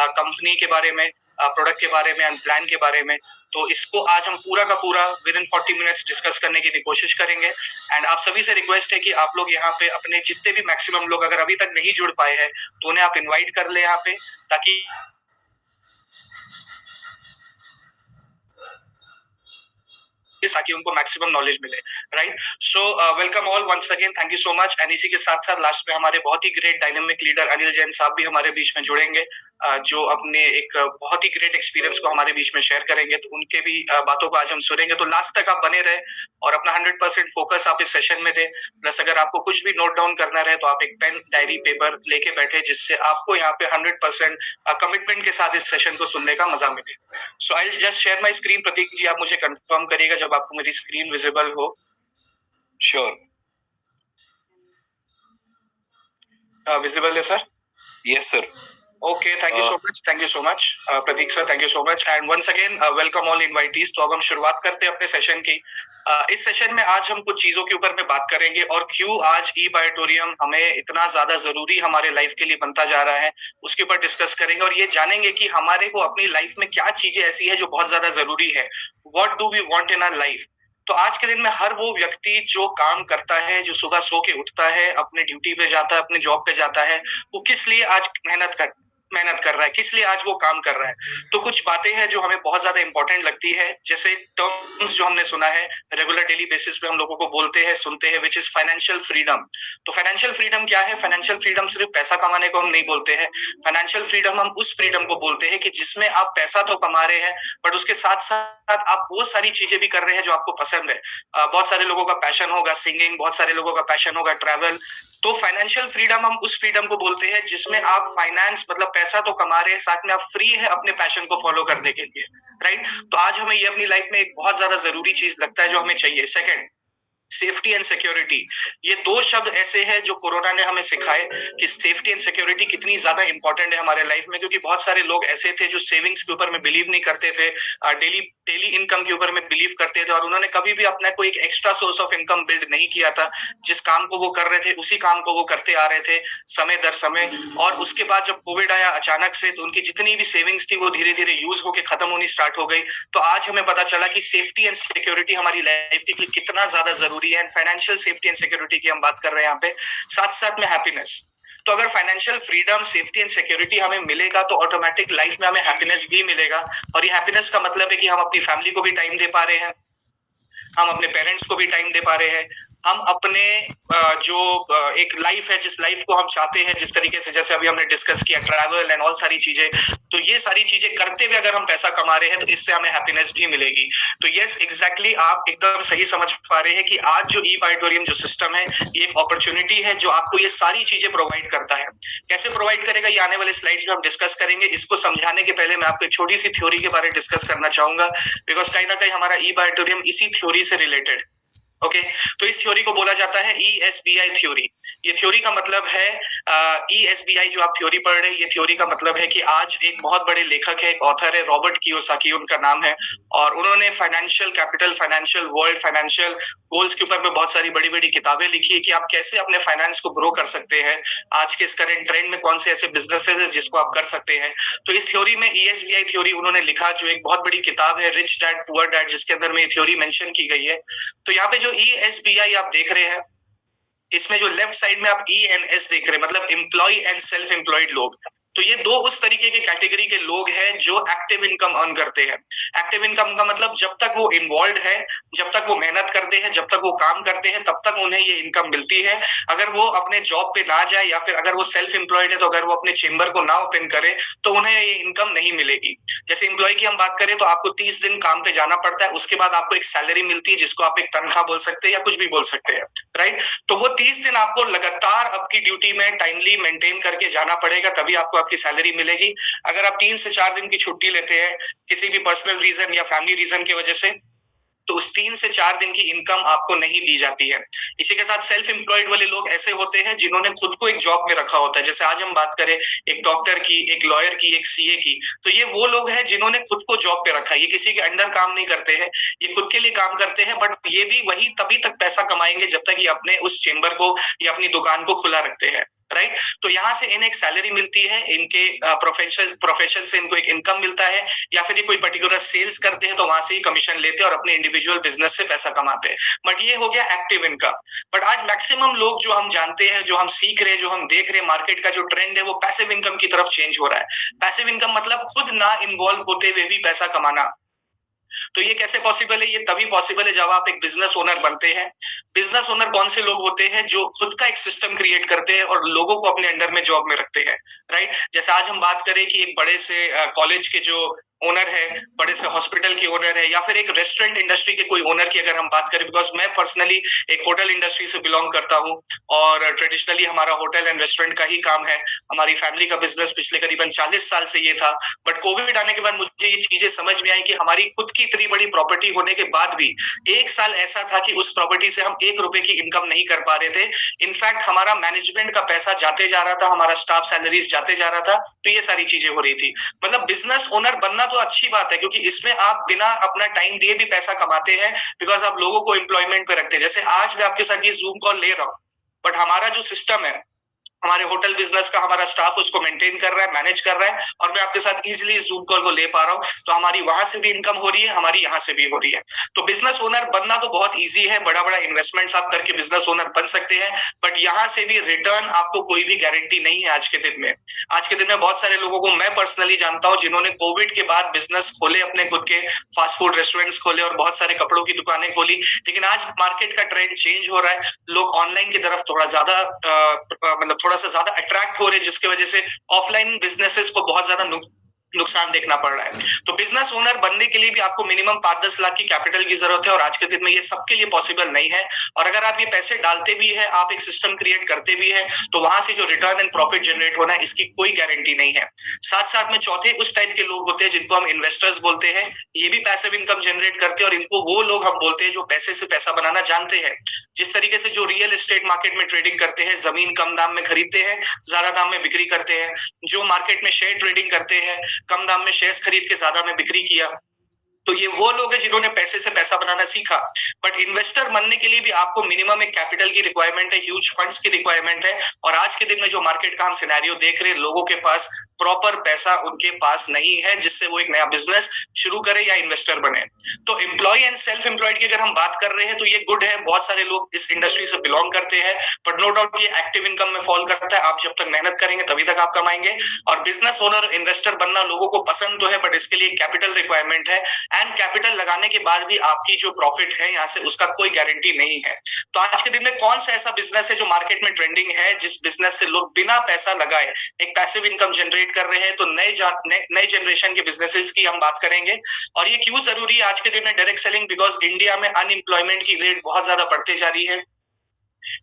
Company के बारे में, प्रोडक्ट के बारे में, प्लान के बारे में। तो इसको आज हम पूरा का पूरा विद इन 40 मिनट्स डिस्कस करने की भी कोशिश करेंगे। एंड आप सभी से रिक्वेस्ट है कि आप लोग यहाँ पे अपने जितने भी मैक्सिमम लोग अगर अभी तक नहीं जुड़ पाए हैं तो उन्हें आप इनवाइट कर ले यहाँ पे, ताकि उनको मैक्सिमम नॉलेज मिले। Right, so welcome all once again, thank you so much. And इसी के साथ साथ लास्ट में हमारे बहुत ही great dynamic leader Anil Jain साहब भी हमारे बीच में जुड़ेंगे, जो अपने एक बहुत ही ग्रेट एक्सपीरियंस को हमारे बीच में शेयर करेंगे। तो उनके भी बातों को आज हम सुनेंगे। तो लास्ट तक आप बने रहे और अपना 100% फोकस आप इस सेशन में दे। प्लस अगर आपको कुछ भी नोट डाउन करना रहे तो आप एक पेन डायरी पेपर लेके बैठे, जिससे आपको यहाँ पे 100% कमिटमेंट के साथ इस सेशन को सुनने का मजा मिले। So I just share my screen. Prateek ji, आप मुझे कंफर्म करिएगा जब आपको मेरी स्क्रीन विजिबल हो। श्योर, विजिबल है sir? Yes sir. Okay, thank you so much. Thank you so much, Prateek sir, thank you so much. And once again, welcome all invitees. तो अब हम शुरुआत करते हैं अपने सेशन की। इस सेशन में आज हम कुछ चीजों के ऊपर में बात करेंगे और क्यों आज ई-बायोटोरियम हमें इतना ज्यादा जरूरी हमारे लाइफ के लिए बनता जा रहा है, उसके ऊपर डिस्कस करेंगे। और ये जानेंगे कि हमारे को अपनी लाइफ में क्या चीजें ऐसी है जो बहुत ज्यादा जरूरी है। What do we want in our life? तो आज के दिन में हर वो व्यक्ति जो काम करता है, जो सुबह सो के उठता है, अपने ड्यूटी पे जाता है, अपने जॉब पे जाता है, वो किस लिए आज मेहनत कर रहा है, किस लिए आज वो काम कर रहा है। तो कुछ बातें हैं जो हमें बहुत ज्यादा इंपॉर्टेंट लगती है, जैसे टर्म्स जो हमने सुना है रेगुलर डेली बेसिस पे हम लोगों को बोलते हैं, सुनते हैं, विच इज फाइनेंशियल फ्रीडम। तो फाइनेंशियल फ्रीडम क्या है? फाइनेंशियल फ्रीडम सिर्फ पैसा कमाने को हम नहीं बोलते हैं। फाइनेंशियल फ्रीडम हम उस फ्रीडम को बोलते हैं कि जिसमें आप पैसा तो कमा रहे हैं, बट उसके साथ साथ आप वो सारी चीजें भी कर रहे हैं जो आपको पसंद है। बहुत सारे लोगों का पैशन होगा सिंगिंग, बहुत सारे लोगों का पैशन होगा ट्रैवल। तो फाइनेंशियल फ्रीडम हम उस फ्रीडम को बोलते हैं जिसमें आप फाइनेंस मतलब पैसा तो कमा रहे हैं, साथ में आप फ्री है अपने पैशन को फॉलो करने के लिए। राइट, तो आज हमें ये अपनी लाइफ में एक बहुत ज्यादा जरूरी चीज लगता है जो हमें चाहिए। Second, safety and security. ये दो शब्द ऐसे हैं जो कोरोना ने हमें सिखाए कि सेफ्टी एंड सिक्योरिटी कितनी ज्यादा इंपॉर्टेंट है हमारे लाइफ में। क्योंकि बहुत सारे लोग ऐसे थे जो सेविंग्स के ऊपर में बिलीव नहीं करते थे, डेली इनकम के ऊपर में बिलीव करते थे, और उन्होंने कभी भी अपना कोई एक extra source of income build नहीं किया था। जिस काम को वो कर रहे थे उसी काम को वो करते आ रहे थे समय दर समय। और उसके बाद जब कोविड आया अचानक से, तो उनकी जितनी भी सेविंग्स थी वो धीरे धीरे यूज होकर खत्म होनी स्टार्ट हो गई। तो आज हमें पता चला कि सेफ्टी एंड सिक्योरिटी हमारी लाइफ के लिए कितना ज्यादा जरूरी है। फाइनेंशियल सेफ्टी एंड सिक्योरिटी की हम बात कर रहे हैं यहाँ पे, साथ साथ में हैप्पीनेस। तो अगर financial freedom, safety and security हमें मिलेगा तो ऑटोमेटिक लाइफ में हमें हैप्पीनेस भी मिलेगा। और ये हैप्पीनेस का मतलब है कि हम अपनी फैमिली को भी टाइम दे पा रहे हैं, हम अपने पेरेंट्स को भी टाइम दे पा रहे हैं, हम अपने जो एक लाइफ है, जिस लाइफ को हम चाहते हैं, जिस तरीके से जैसे अभी हमने डिस्कस किया ट्रैवल एंड ऑल सारी चीजें, तो ये सारी चीजें करते हुए अगर हम पैसा कमा रहे हैं तो इससे हमें हैप्पीनेस भी मिलेगी। तो यस, एग्जैक्टली आप एकदम सही समझ पा रहे हैं कि आज जो ई-बायोटोरियम जो सिस्टम है, ये एक अपॉर्चुनिटी है जो आपको ये सारी चीजें प्रोवाइड करता है। कैसे प्रोवाइड करेगा ये आने वाले स्लाइड्स में हम डिस्कस करेंगे। इसको समझाने के पहले मैं आपको एक छोटी सी थ्योरी के बारे में डिस्कस करना चाहूंगा, बिकॉज कहीं ना कहीं हमारा ई-बायोटोरियम इसी थ्योरी से रिलेटेड। ओके, तो इस थ्योरी को बोला जाता है ESBI थ्योरी। ये थ्योरी का मतलब है ESBI जो आप थ्योरी पढ़ रहे हैं, ये थ्योरी का मतलब है कि आज एक बहुत बड़े लेखक है, एक ऑथर है, रॉबर्ट कियोसाकी उनका नाम है, और उन्होंने financial capital, financial world, financial goals के ऊपर में बहुत सारी बड़ी बड़ी किताबें लिखी है कि आप कैसे अपने फाइनेंस को ग्रो कर सकते हैं। आज के इस करंट ट्रेंड में कौन से ऐसे बिजनेसेस है जिसको आप कर सकते हैं। तो इस थ्योरी में ESBI थ्योरी उन्होंने लिखा, जो एक बहुत बड़ी किताब है रिच डैड पुअर डैड, जिसके अंदर में ये थ्योरी मेंशन की गई है। तो यहाँ पे जो ESBI आप देख रहे हैं, इसमें जो लेफ्ट साइड में आप ENS देख रहे हैं, मतलब एम्प्लॉय एंड सेल्फ एम्प्लॉयड लोग। तो ये दो उस तरीके के कैटेगरी के लोग हैं जो एक्टिव इनकम अर्न करते हैं। एक्टिव इनकम का मतलब जब तक वो इन्वॉल्व है, जब तक वो मेहनत करते हैं, जब तक वो काम करते हैं, तब तक उन्हें ये इनकम मिलती है। अगर वो अपने जॉब पे ना जाए या फिर अगर वो सेल्फ एम्प्लॉयड है, तो अगर वो अपने चेम्बर को ना ओपन करे तो उन्हें ये इनकम नहीं मिलेगी। जैसे एम्प्लॉय की हम बात करें तो आपको 30 दिन काम पे जाना पड़ता है, उसके बाद आपको एक सैलरी मिलती है जिसको आप एक तनख्वाह बोल सकते हैं या कुछ भी बोल सकते हैं। राइट, तो वो 30 दिन आपको लगातार आपकी ड्यूटी में टाइमली मेंटेन करके जाना पड़ेगा, तभी आपको आपकी सैलरी मिलेगी। अगर आप 3 से 4 दिन की छुट्टी लेते हैं किसी भी पर्सनल रीजन या फैमिली रीजन की वजह से, तो उस 3 से 4 दिन की इनकम आपको नहीं दी जाती है। इसी के साथ सेल्फ एम्प्लॉयड वाले लोग ऐसे होते हैं जिन्होंने खुद को एक जॉब में रखा होता है। जैसे आज हम बात करें एक डॉक्टर की, एक लॉयर की, एक CA की, तो ये वो लोग हैं जिन्होंने खुद को जॉब पे रखा है। ये किसी के अंडर काम नहीं करते हैं, ये खुद के लिए काम करते हैं, बट ये भी वही तभी तक पैसा कमाएंगे जब तक ये अपने उस चेम्बर को या अपनी दुकान को खुला रखते हैं। राइट। तो यहाँ से इन्हें एक सैलरी मिलती है, इनके प्रोफेशन से इनको एक इनकम मिलता है, या फिर ये कोई पर्टिकुलर सेल्स करते हैं तो वहां से ही कमीशन लेते हैं और अपने इंडिविजुअल बिजनेस से पैसा कमाते हैं। बट ये हो गया एक्टिव इनकम। बट आज मैक्सिमम लोग जो हम जानते हैं, जो हम सीख रहे हैं, जो हम देख रहे हैं, मार्केट का जो ट्रेंड है वो पैसिव इनकम की तरफ चेंज हो रहा है। पैसिव इनकम मतलब खुद ना इन्वॉल्व होते हुए भी पैसा कमाना। तो ये कैसे पॉसिबल है? ये तभी पॉसिबल है जब आप एक बिजनेस ओनर बनते हैं। बिजनेस ओनर कौन से लोग होते हैं? जो खुद का एक सिस्टम क्रिएट करते हैं और लोगों को अपने अंडर में जॉब में रखते हैं, राइट। जैसे आज हम बात करें कि एक बड़े से कॉलेज के जो ओनर है, बड़े से हॉस्पिटल के ओनर है, या फिर एक रेस्टोरेंट इंडस्ट्री के कोई ओनर की अगर हम बात करें, बिकॉज मैं पर्सनली एक होटल इंडस्ट्री से बिलोंग करता हूँ और ट्रेडिशनली हमारा होटल एंड रेस्टोरेंट का ही काम है। हमारी फैमिली का बिजनेस पिछले करीबन 40 साल से ये था। बट कोविड आने के बाद मुझे ये चीजें समझ में आई कि हमारी खुद की इतनी बड़ी प्रॉपर्टी होने के बाद भी एक साल ऐसा था कि उस प्रॉपर्टी से हम 1 रुपए की इनकम नहीं कर पा रहे थे। इनफैक्ट हमारा मैनेजमेंट का पैसा जाते जा रहा था, हमारा स्टाफ सैलरीज जाते जा रहा था। तो ये सारी चीजें हो रही थी। मतलब बिजनेस ओनर बनना तो अच्छी बात है, क्योंकि इसमें आप बिना अपना टाइम दिए भी पैसा कमाते हैं, बिकॉज आप लोगों को एम्प्लॉयमेंट पे रखते हैं। जैसे आज मैं आपके साथ ये जूम कॉल ले रहा हूँ, बट हमारा जो सिस्टम है, हमारे होटल बिजनेस का हमारा स्टाफ उसको मेंटेन कर रहा है, मैनेज कर रहा है, और मैं आपके साथ इजीली जूम कॉल को ले पा रहा हूँ। तो हमारी वहां से भी इनकम हो रही है, हमारी यहाँ से भी हो रही है। तो बिजनेस ओनर बनना तो बहुत इजी है, बड़ा बड़ा इन्वेस्टमेंट्स आप करके बिजनेस ओनर बन सकते हैं, बट यहाँ से भी रिटर्न आपको कोई भी गारंटी नहीं है आज के दिन में। आज के दिन में बहुत सारे लोगों को मैं पर्सनली जानता हूँ जिन्होंने कोविड के बाद बिजनेस खोले, अपने खुद के फास्ट फूड रेस्टोरेंट्स खोले और बहुत सारे कपड़ों की दुकानें खोली। लेकिन आज मार्केट का ट्रेंड चेंज हो रहा है, लोग ऑनलाइन की तरफ थोड़ा ज्यादा मतलब थोड़ा सा ज्यादा अट्रैक्ट हो रहे हैं, जिसकी वजह से ऑफलाइन बिजनेसेस को बहुत ज्यादा नुकसान देखना पड़ रहा है। तो बिजनेस ओनर बनने के लिए भी आपको मिनिमम 5-10 लाख की कैपिटल की जरूरत है, और आज के दिन में ये सबके लिए पॉसिबल नहीं है। और अगर आप ये पैसे डालते भी है, आप एक सिस्टम क्रिएट करते भी है, तो वहां से जो रिटर्न एंड प्रॉफिट जनरेट होना है, इसकी कोई गारंटी नहीं है। साथ साथ में चौथे उस टाइप के लोग होते हैं जिनको हम इन्वेस्टर्स बोलते हैं। ये भी पैसिव इनकम जनरेट करते हैं, और इनको वो लोग हम बोलते हैं जो पैसे से पैसा बनाना जानते हैं। जिस तरीके से जो रियल एस्टेट मार्केट में ट्रेडिंग करते हैं, जमीन कम दाम में खरीदते हैं, ज्यादा दाम में बिक्री करते हैं। जो मार्केट में शेयर ट्रेडिंग करते हैं, कम दाम में शेयर्स खरीद के ज्यादा में बिक्री किया। तो ये वो लोग हैं जिन्होंने पैसे से पैसा बनाना सीखा। बट इन्वेस्टर बनने के लिए भी आपको मिनिमम एक कैपिटल की रिक्वायरमेंट है, ह्यूज फंड्स की रिक्वायरमेंट है। और आज के दिन में जो मार्केट का हम सिनेरियो देख रहे हैं, लोगों के पास प्रॉपर पैसा उनके पास नहीं है जिससे वो एक नया बिजनेस शुरू करे या इन्वेस्टर बने। तो एम्प्लॉय एंड सेल्फ एम्प्लॉयड की अगर हम बात कर रहे हैं तो ये गुड है, बहुत सारे लोग इस इंडस्ट्री से बिलोंग करते हैं। बट नो डाउट ये एक्टिव इनकम में फॉल करता है। आप जब तक मेहनत करेंगे तभी तक आप कमाएंगे। और बिजनेस ओनर इन्वेस्टर बनना लोगों को पसंद तो है, बट इसके लिए कैपिटल रिक्वायरमेंट है, एंड कैपिटल लगाने के बाद भी आपकी जो प्रॉफिट है यहाँ से उसका कोई गारंटी नहीं है। तो आज के दिन में कौन सा ऐसा बिजनेस है जो मार्केट में ट्रेंडिंग है, जिस बिजनेस से लोग बिना पैसा लगाए एक पैसिव इनकम जनरेट कर रहे हैं? तो नए जनरेशन के बिजनेसेस की हम बात करेंगे। और ये क्यों जरूरी है आज के दिन में डायरेक्ट सेलिंग? बिकॉज इंडिया में अनएम्प्लॉयमेंट की रेट बहुत ज्यादा बढ़ते जा रही है।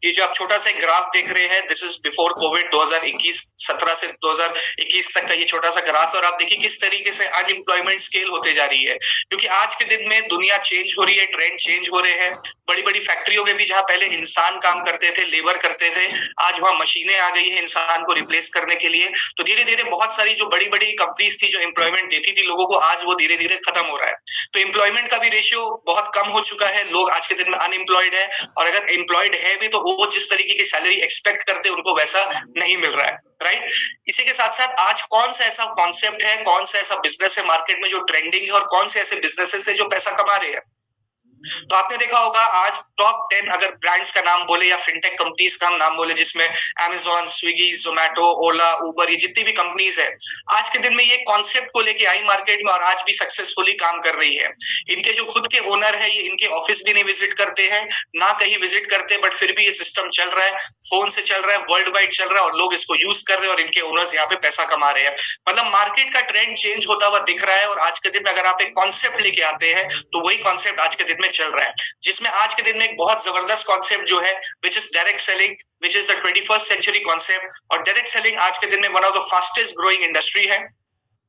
ये जो आप छोटा सा ग्राफ देख रहे हैं, दिस इज बिफोर कोविड 2017 से 2021 तक का ये छोटा सा ग्राफ है। और आप देखिए किस तरीके से अनएम्प्लॉयमेंट स्केल होते जा रही है, क्योंकि आज के दिन में दुनिया चेंज हो रही है, ट्रेंड चेंज हो रहे हैं। बड़ी बड़ी फैक्ट्रियों में भी जहां पहले इंसान काम करते थे, लेबर करते थे, आज वहां मशीनें आ गई है इंसान को रिप्लेस करने के लिए। तो धीरे धीरे बहुत सारी जो बड़ी बड़ी कंपनीज थी जो एम्प्लॉयमेंट देती थी लोगों को, आज वो धीरे धीरे खत्म हो रहा है। तो एम्प्लॉयमेंट का भी रेशियो बहुत कम हो चुका है, लोग आज के दिन में अनएम्प्लॉयड है। और अगर एम्प्लॉयड है भी तो वो जिस तरीके की सैलरी एक्सपेक्ट करते उनको वैसा नहीं मिल रहा है, राइट। इसी के साथ साथ आज कौन सा ऐसा कॉन्सेप्ट है, कौन सा ऐसा बिजनेस है मार्केट में जो ट्रेंडिंग है, और कौन से ऐसे बिजनेसेस है जो पैसा कमा रहे हैं? तो आपने देखा होगा आज टॉप 10 अगर ब्रांड्स का नाम बोले या फिनटेक कंपनीज का हम नाम बोले, जिसमें Amazon, स्विगी, जोमैटो, ओला, उबर, ये जितनी भी कंपनीज है, आज के दिन में ये कॉन्सेप्ट को लेके आई मार्केट में और आज भी सक्सेसफुली काम कर रही है। इनके जो खुद के ओनर है, ये इनके ऑफिस भी नहीं विजिट करते हैं, ना कहीं विजिट करते, बट फिर भी ये सिस्टम चल रहा है, फोन से चल रहा है, वर्ल्ड वाइड चल रहा है, और लोग इसको यूज कर रहे हैं और इनके ओनर्स यहाँ पे पैसा कमा रहे हैं। मतलब मार्केट का ट्रेंड चेंज होता हुआ दिख रहा है। और आज के दिन में अगर आप एक कॉन्सेप्ट लेके आते हैं तो वही कॉन्सेप्ट आज के दिन में चल रहा है, जिसमें आज के दिन में एक बहुत जबरदस्त कॉन्सेप्ट जो है which is direct selling, which is the 21st century concept. और डायरेक्ट सेलिंग आज के दिन में one of the fastest growing industry है।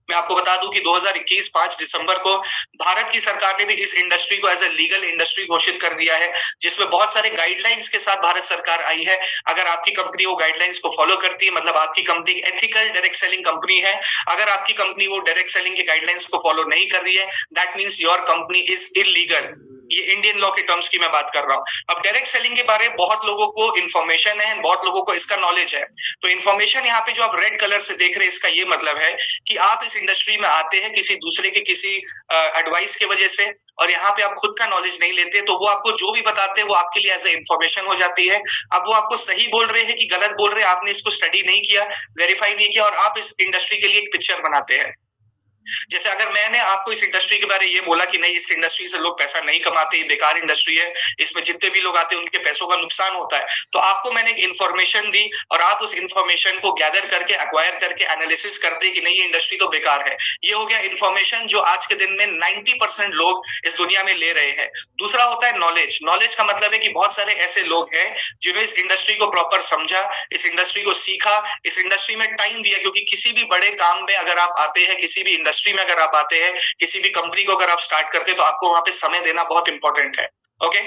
मैं आपको बता दूं कि 2021 5 दिसंबर को भारत की सरकार ने भी इस इंडस्ट्री को एज ए लीगल इंडस्ट्री घोषित कर दिया है, जिसमें बहुत सारे गाइडलाइंस के साथ भारत सरकार आई है। अगर आपकी कंपनी वो गाइडलाइंस को फॉलो करती है, मतलब आपकी company ethical direct selling company है। अगर आपकी कंपनी वो डायरेक्ट सेलिंग के गाइडलाइंस को फॉलो नहीं कर रही है, that means your company is illegal. ये इंडियन लॉ के टर्म्स की मैं बात कर रहा हूँ। अब डायरेक्ट सेलिंग के बारे में बहुत लोगों को इन्फॉर्मेशन है, बहुत लोगों को इसका नॉलेज है। तो इन्फॉर्मेशन यहाँ पे जो आप रेड कलर से देख रहे हैं, इसका ये मतलब है कि आप इस इंडस्ट्री में आते हैं किसी दूसरे के किसी एडवाइस की वजह से, और यहाँ पे आप खुद का नॉलेज नहीं लेते, तो वो आपको जो भी बताते हैं वो आपके लिए एज ए इन्फॉर्मेशन हो जाती है। अब वो आपको सही बोल रहे हैं कि गलत बोल रहे हैं, आपने इसको स्टडी नहीं किया, वेरीफाई नहीं किया, और आप इस इंडस्ट्री के लिए एक पिक्चर बनाते हैं। जैसे अगर मैंने आपको इस इंडस्ट्री के बारे में ये बोला कि नहीं, इस इंडस्ट्री से लोग पैसा नहीं कमाते, ये बेकार इंडस्ट्री है, इसमें जितने भी लोग आते हैं उनके पैसों का नुकसान होता है, तो आपको मैंने एक इन्फॉर्मेशन दी और आप उस इन्फॉर्मेशन को गैदर करके, एक्वायर करके एनालिसिस करते कि नहीं, ये इंडस्ट्री तो बेकार है। ये हो गया इन्फॉर्मेशन जो आज के दिन में 90% लोग इस दुनिया में ले रहे हैं। दूसरा होता है नॉलेज। नॉलेज का मतलब है कि बहुत सारे ऐसे लोग हैं जिन्होंने इस इंडस्ट्री को प्रॉपर समझा, इस इंडस्ट्री को सीखा, इस इंडस्ट्री में टाइम दिया, क्योंकि किसी भी बड़े काम में अगर आप आते हैं, किसी भी इंडस्ट्री में अगर आप आते हैं, किसी भी कंपनी को अगर आप स्टार्ट करते हैं, तो आपको वहां पे समय देना बहुत इंपॉर्टेंट है। ओके,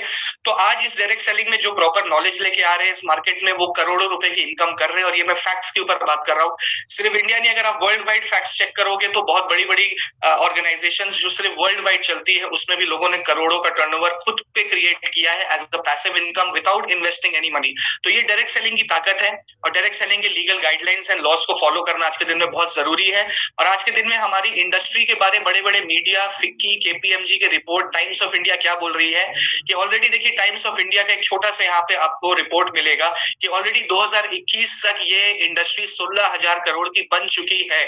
तो आज इस डायरेक्ट सेलिंग में जो प्रॉपर नॉलेज लेके आ रहे हैं इस मार्केट में, वो करोड़ों रुपए की इनकम कर रहे हैं, और ये मैं फैक्ट्स के ऊपर बात कर रहा हूँ। सिर्फ इंडिया नहीं, अगर आप वर्ल्ड वाइड फैक्ट्स चेक करोगे तो बहुत बड़ी बड़ी ऑर्गेनाइजेशंस जो सिर्फ वर्ल्ड वाइड चलती है, उसमें भी लोगों ने करोड़ों का टर्नओवर खुद पे क्रिएट किया है as a passive income without investing any money. तो ये डायरेक्ट सेलिंग की ताकत है, और डायरेक्ट सेलिंग के लीगल गाइडलाइंस एंड लॉस को फॉलो करना आज के दिन में बहुत जरूरी है। और आज के दिन में हमारी इंडस्ट्री के बारे बड़े बड़े मीडिया, फिक्की, केपीएमजी के रिपोर्ट, टाइम्स ऑफ इंडिया क्या बोल रही है कि ऑलरेडी देखिए, टाइम्स ऑफ इंडिया का एक छोटा सा यहाँ पे आपको रिपोर्ट मिलेगा कि ऑलरेडी 2021 तक ये इंडस्ट्री 16,000 करोड़ की बन चुकी है।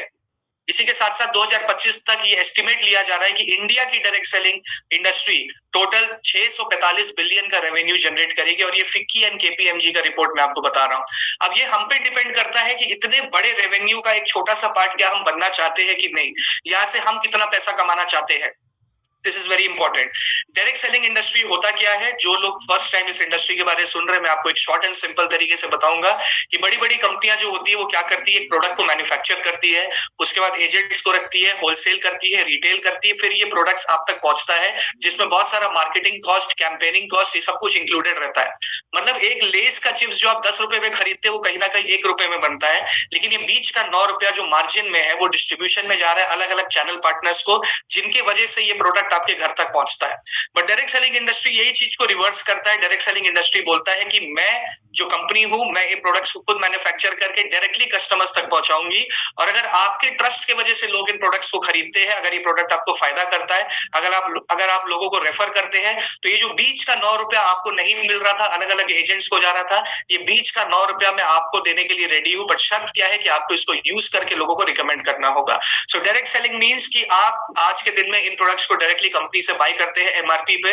इसी के साथ साथ 2025 तक ये एस्टिमेट लिया जा रहा है कि इंडिया की direct selling industry total 645 billion का रेवेन्यू जनरेट करेगी, और ये फिक्की एंड केपीएमजी का रिपोर्ट मैं आपको बता रहा हूं। अब ये हम पे डिपेंड करता है कि इतने बड़े रेवेन्यू का एक छोटा सा पार्ट क्या हम बनना चाहते हैं कि नहीं, यहाँ से हम कितना पैसा कमाना चाहते हैं। This is very important. Direct selling industry होता क्या है? जो लोग फर्स्ट टाइम इस इंडस्ट्री के बारे में सुन रहे हैं, मैं आपको एक शॉर्ट एंड सिंपल तरीके से बताऊंगा कि बड़ी बड़ी कंपनियां जो होती है वो क्या करती है, एक प्रोडक्ट को मैन्युफैक्चर करती है, उसके बाद एजेंट्स को रखती है, होलसेल करती है, रिटेल करती है, फिर ये प्रोडक्ट्स आप तक पहुंचता है, जिसमें बहुत सारा मार्केटिंग कॉस्ट, कैंपेनिंग कॉस्ट, ये सब कुछ इंक्लूडेड रहता है। मतलब एक लेस का चिप्स जो आप 10 रुपए में खरीदते हैं, वो कहीं ना कहीं 1 रुपए में बनता है, लेकिन ये बीच का 9 रुपया जो मार्जिन में है, वो डिस्ट्रीब्यूशन में जा रहा है अलग अलग चैनल पार्टनर्स को, जिनके वजह से ये प्रोडक्ट आपके घर तक पहुंचता है। बट डायरेक्ट सेलिंग इंडस्ट्री यही चीज को रिवर्स करता है। डायरेक्ट सेलिंग इंडस्ट्री बोलता है कि मैं जो कंपनी हूं, मैं ये प्रोडक्ट्स को खुद मैन्युफैक्चर करके डायरेक्टली कस्टमर्स तक पहुंचाऊंगी, और अगर आपके ट्रस्ट की वजह से लोग इन प्रोडक्ट्स को खरीदते हैं, अगर ये प्रोडक्ट आपको फायदा करता है, अगर आप लोगों को रेफर करते हैं, तो ये जो बीच का 9 रुपया आपको नहीं मिल रहा था, अलग अलग एजेंट्स को जा रहा था, ये बीच का 9 रुपया मैं आपको देने के लिए रेडी हूं। बट शर्त क्या है कि आपको इसको यूज करके लोगों को रिकमेंड करना होगा। सो डायरेक्ट सेलिंग मींस कि आप आज के दिन में इन प्रोडक्ट्स को डायरेक्टली कंपनी से बाय करते हैं एमआरपी पे,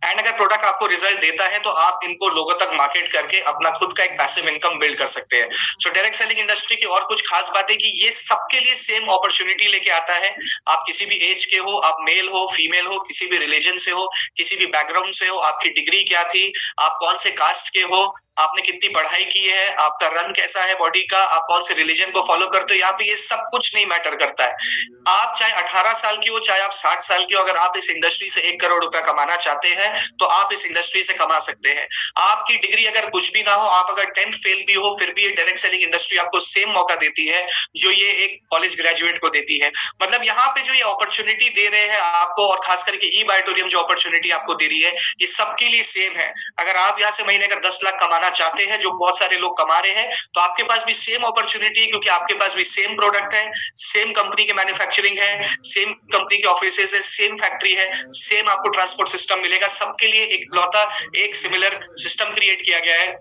एंड अगर प्रोडक्ट आपको रिजल्ट देता है तो आप इनको लोगों तक मार्केट करके अपना खुद का एक पैसिव इनकम बिल्ड कर सकते हैं। सो डायरेक्ट सेलिंग इंडस्ट्री की और कुछ खास बात है कि ये सबके लिए सेम अपॉर्चुनिटी लेके आता है। आप किसी भी एज के हो, आप मेल हो, फीमेल हो, किसी भी रिलीजन से हो, किसी भी बैकग्राउंड से हो, आपकी डिग्री क्या थी, आप कौन से कास्ट के हो, आपने कितनी पढ़ाई की है, आपका रंग कैसा है बॉडी का, आप कौन से रिलीजन को फॉलो करते हो, यहाँ पे ये सब कुछ नहीं मैटर करता है। आप चाहे 18 साल की हो, चाहे आप 60 साल की हो, अगर आप इस इंडस्ट्री से 1 करोड़ रुपया कमाना चाहते हैं तो आप इस इंडस्ट्री से कमा सकते हैं। आपकी डिग्री अगर कुछ भी ना हो, आप अगर 10th फेल भी हो, फिर भी ये डायरेक्ट सेलिंग इंडस्ट्री आपको सेम मौका देती है जो ये एक कॉलेज ग्रेजुएट को देती है। मतलब यहाँ पे जो ये अपॉर्चुनिटी दे रहे हैं आपको, और खास करके ई बायोटोरियम जो अपॉर्चुनिटी आपको दे रही है, ये सबके लिए सेम है। अगर आप यहाँ से महीने का 10 लाख कमाना चाहते हैं, जो बहुत सारे लोग कमा रहे हैं, तो आपके पास भी सेम अपॉर्चुनिटी है, क्योंकि आपके पास भी सेम प्रोडक्ट है, सेम कंपनी के मैन्युफैक्चरिंग है, सेम कंपनी के ऑफिसेज है, सेम फैक्ट्री है, सेम आपको ट्रांसपोर्ट सिस्टम मिलेगा। सबके लिए एक लौता एक सिमिलर सिस्टम क्रिएट किया गया है,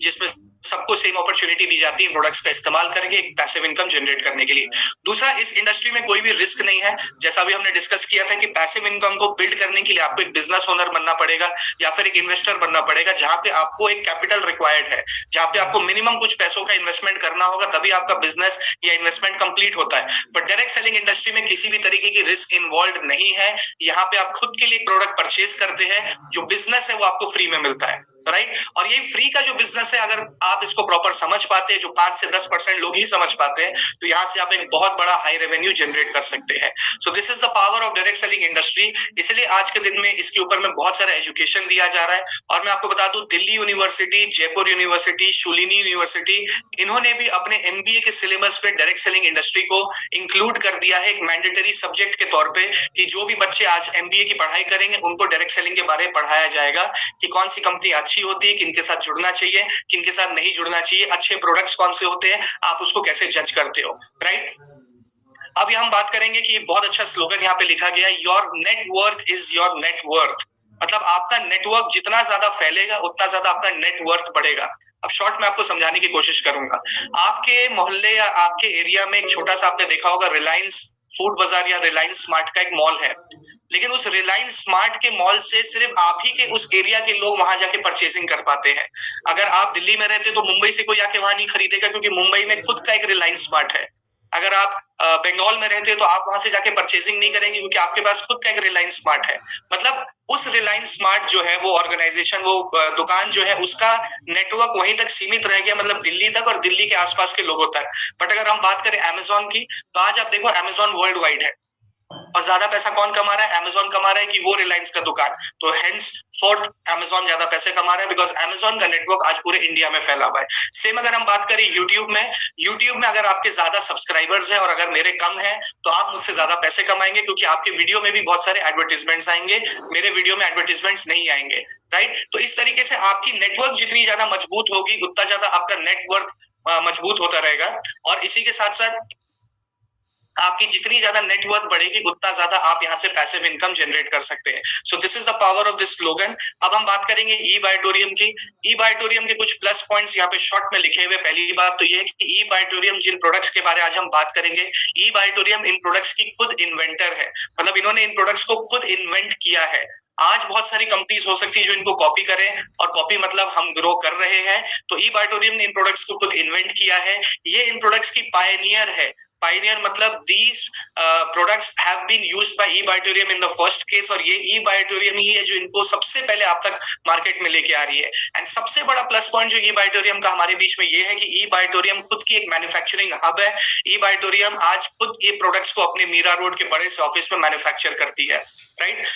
जिसमें सबको सेम अपॉर्चुनिटी दी जाती है प्रोडक्ट्स का इस्तेमाल करके एक पैसिव इनकम जनरेट करने के लिए। दूसरा, इस इंडस्ट्री में कोई भी रिस्क नहीं है। जैसा भी हमने डिस्कस किया था कि पैसिव इनकम को बिल्ड करने के लिए आपको एक बिजनेस ओनर बनना पड़ेगा या फिर एक इन्वेस्टर बनना पड़ेगा, जहां पे आपको एक कैपिटल रिक्वायर्ड है, जहां पे आपको मिनिमम कुछ पैसों का इन्वेस्टमेंट करना होगा, तभी आपका बिजनेस या इन्वेस्टमेंट कंप्लीट होता है। बट डायरेक्ट सेलिंग इंडस्ट्री में किसी भी तरीके की रिस्क इन्वॉल्व नहीं है। यहाँ पे आप खुद के लिए प्रोडक्ट परचेज करते हैं, जो बिजनेस है वो आपको फ्री में मिलता है। राइट। और ये फ्री का जो बिजनेस है, अगर आप इसको प्रॉपर समझ पाते हैं, जो 5 से 10% लोग ही समझ पाते हैं, तो यहाँ से आप एक बहुत बड़ा हाई रेवेन्यू जनरेट कर सकते हैं। So this is the power of direct selling industry. इसलिए आज के दिन में इसके ऊपर में बहुत सारा एजुकेशन दिया जा रहा है। और मैं आपको बता दूं, Delhi university, Jaipur university, Shoolini university, इन्होंने भी अपने एमबीए के सिलेबस पे डायरेक्ट सेलिंग इंडस्ट्री को इंक्लूड कर दिया है एक मैंडेटरी सब्जेक्ट के तौर पे, कि जो भी बच्चे आज एमबीए की पढ़ाई करेंगे उनको डायरेक्ट सेलिंग के बारे में पढ़ाया जाएगा, कि कौन सी कंपनी अच्छी होती है, किनके साथ जुड़ना चाहिए, किनके साथ नहीं जुड़ना चाहिए, अच्छे प्रोडक्ट्स कौन से होते हैं, आप उसको कैसे जज करते हो, राइट। अब हम बात करेंगे कि बहुत अच्छा स्लोगन यहाँ पे लिखा गया है, your network is your net worth. मतलब आपका नेटवर्क जितना ज्यादा फैलेगा उतना ज्यादा आपका नेटवर्थ बढ़ेगा। अब शॉर्ट में आपको समझाने की कोशिश करूंगा। आपके मोहल्ले या आपके एरिया में एक छोटा सा, आपने देखा होगा, रिलायंस फूड बाजार या रिलायंस स्मार्ट का एक मॉल है, लेकिन उस रिलायंस स्मार्ट के मॉल से सिर्फ आप ही के उस एरिया के लोग वहां जाके परचेसिंग कर पाते हैं। अगर आप दिल्ली में रहते तो मुंबई से कोई आके वहां नहीं खरीदेगा, क्योंकि मुंबई में खुद का एक रिलायंस स्मार्ट है। अगर आप बंगाल में रहते तो आप वहां से जाके परचेसिंग नहीं करेंगे, क्योंकि आपके पास खुद का एक रिलायंस स्मार्ट है। मतलब उस रिलायंस स्मार्ट जो है, वो ऑर्गेनाइजेशन, वो दुकान जो है, उसका नेटवर्क वहीं तक सीमित रह गया, मतलब दिल्ली तक और दिल्ली के आसपास के लोगों तक। बट अगर हम बात करें अमेजोन की, तो आज आप देखो अमेजोन वर्ल्ड वाइड है, और ज्यादा पैसा कौन कमा रहा है? अमेजोन कमा रहा है, कि वो रिलायंस का दुकान। तो हेंस फोर्थ अमेजोन ज्यादा पैसे कमा रहा है, बिकॉज अमेजोन का नेटवर्क आज पूरे इंडिया में फैला हुआ है। सेम अगर हम बात करें यूट्यूब में अगर आपके ज्यादा सब्सक्राइबर्स हैं और अगर मेरे कम है, तो आप मुझसे ज्यादा पैसे कमाएंगे, क्योंकि आपके वीडियो में भी बहुत सारे एडवर्टीजमेंट्स आएंगे, मेरे वीडियो में एडवर्टीजमेंट्स नहीं आएंगे, राइट। तो इस तरीके से आपकी नेटवर्क जितनी ज्यादा मजबूत होगी, उतना ज्यादा आपका नेटवर्क मजबूत होता रहेगा। और इसी के साथ साथ आपकी जितनी ज्यादा नेटवर्थ बढ़ेगी, उतना ज्यादा आप यहाँ से पैसिव इनकम जनरेट कर सकते हैं। So this is the power of this slogan. अब हम बात करेंगे ई बायोटोरियम की। ई बायोटोरियम के कुछ प्लस पॉइंट्स यहाँ पे शॉर्ट में लिखे हुए। पहली बात तो ये है कि ई बायोटोरियम जिन प्रोडक्ट्स के बारे आज हम बात करेंगे, ई बायोटोरियम इन प्रोडक्ट्स की खुद इन्वेंटर है। मतलब इन्होंने इन प्रोडक्ट्स को खुद इन्वेंट किया है। आज बहुत सारी कंपनीज हो सकती है जो इनको कॉपी करें, और कॉपी मतलब हम ग्रो कर रहे हैं। तो ई बायोटोरियम ने इन प्रोडक्ट्स को खुद इन्वेंट किया है। ये इन प्रोडक्ट्स की पायनियर है। पायनियर मतलब these products have been used by eBiotorium in the first case, और ये eBiotorium ही है जो इनको सबसे पहले आप तक मार्केट में लेके आ रही है। एंड सबसे बड़ा प्लस पॉइंट जो eBiotorium का हमारे बीच में ये है कि eBiotorium खुद की एक मैन्युफैक्चरिंग हब है। eBiotorium आज खुद ये प्रोडक्ट्स को अपने मीरा रोड के बड़े से ऑफिस में मैन्युफैक्चर करती है, राइट।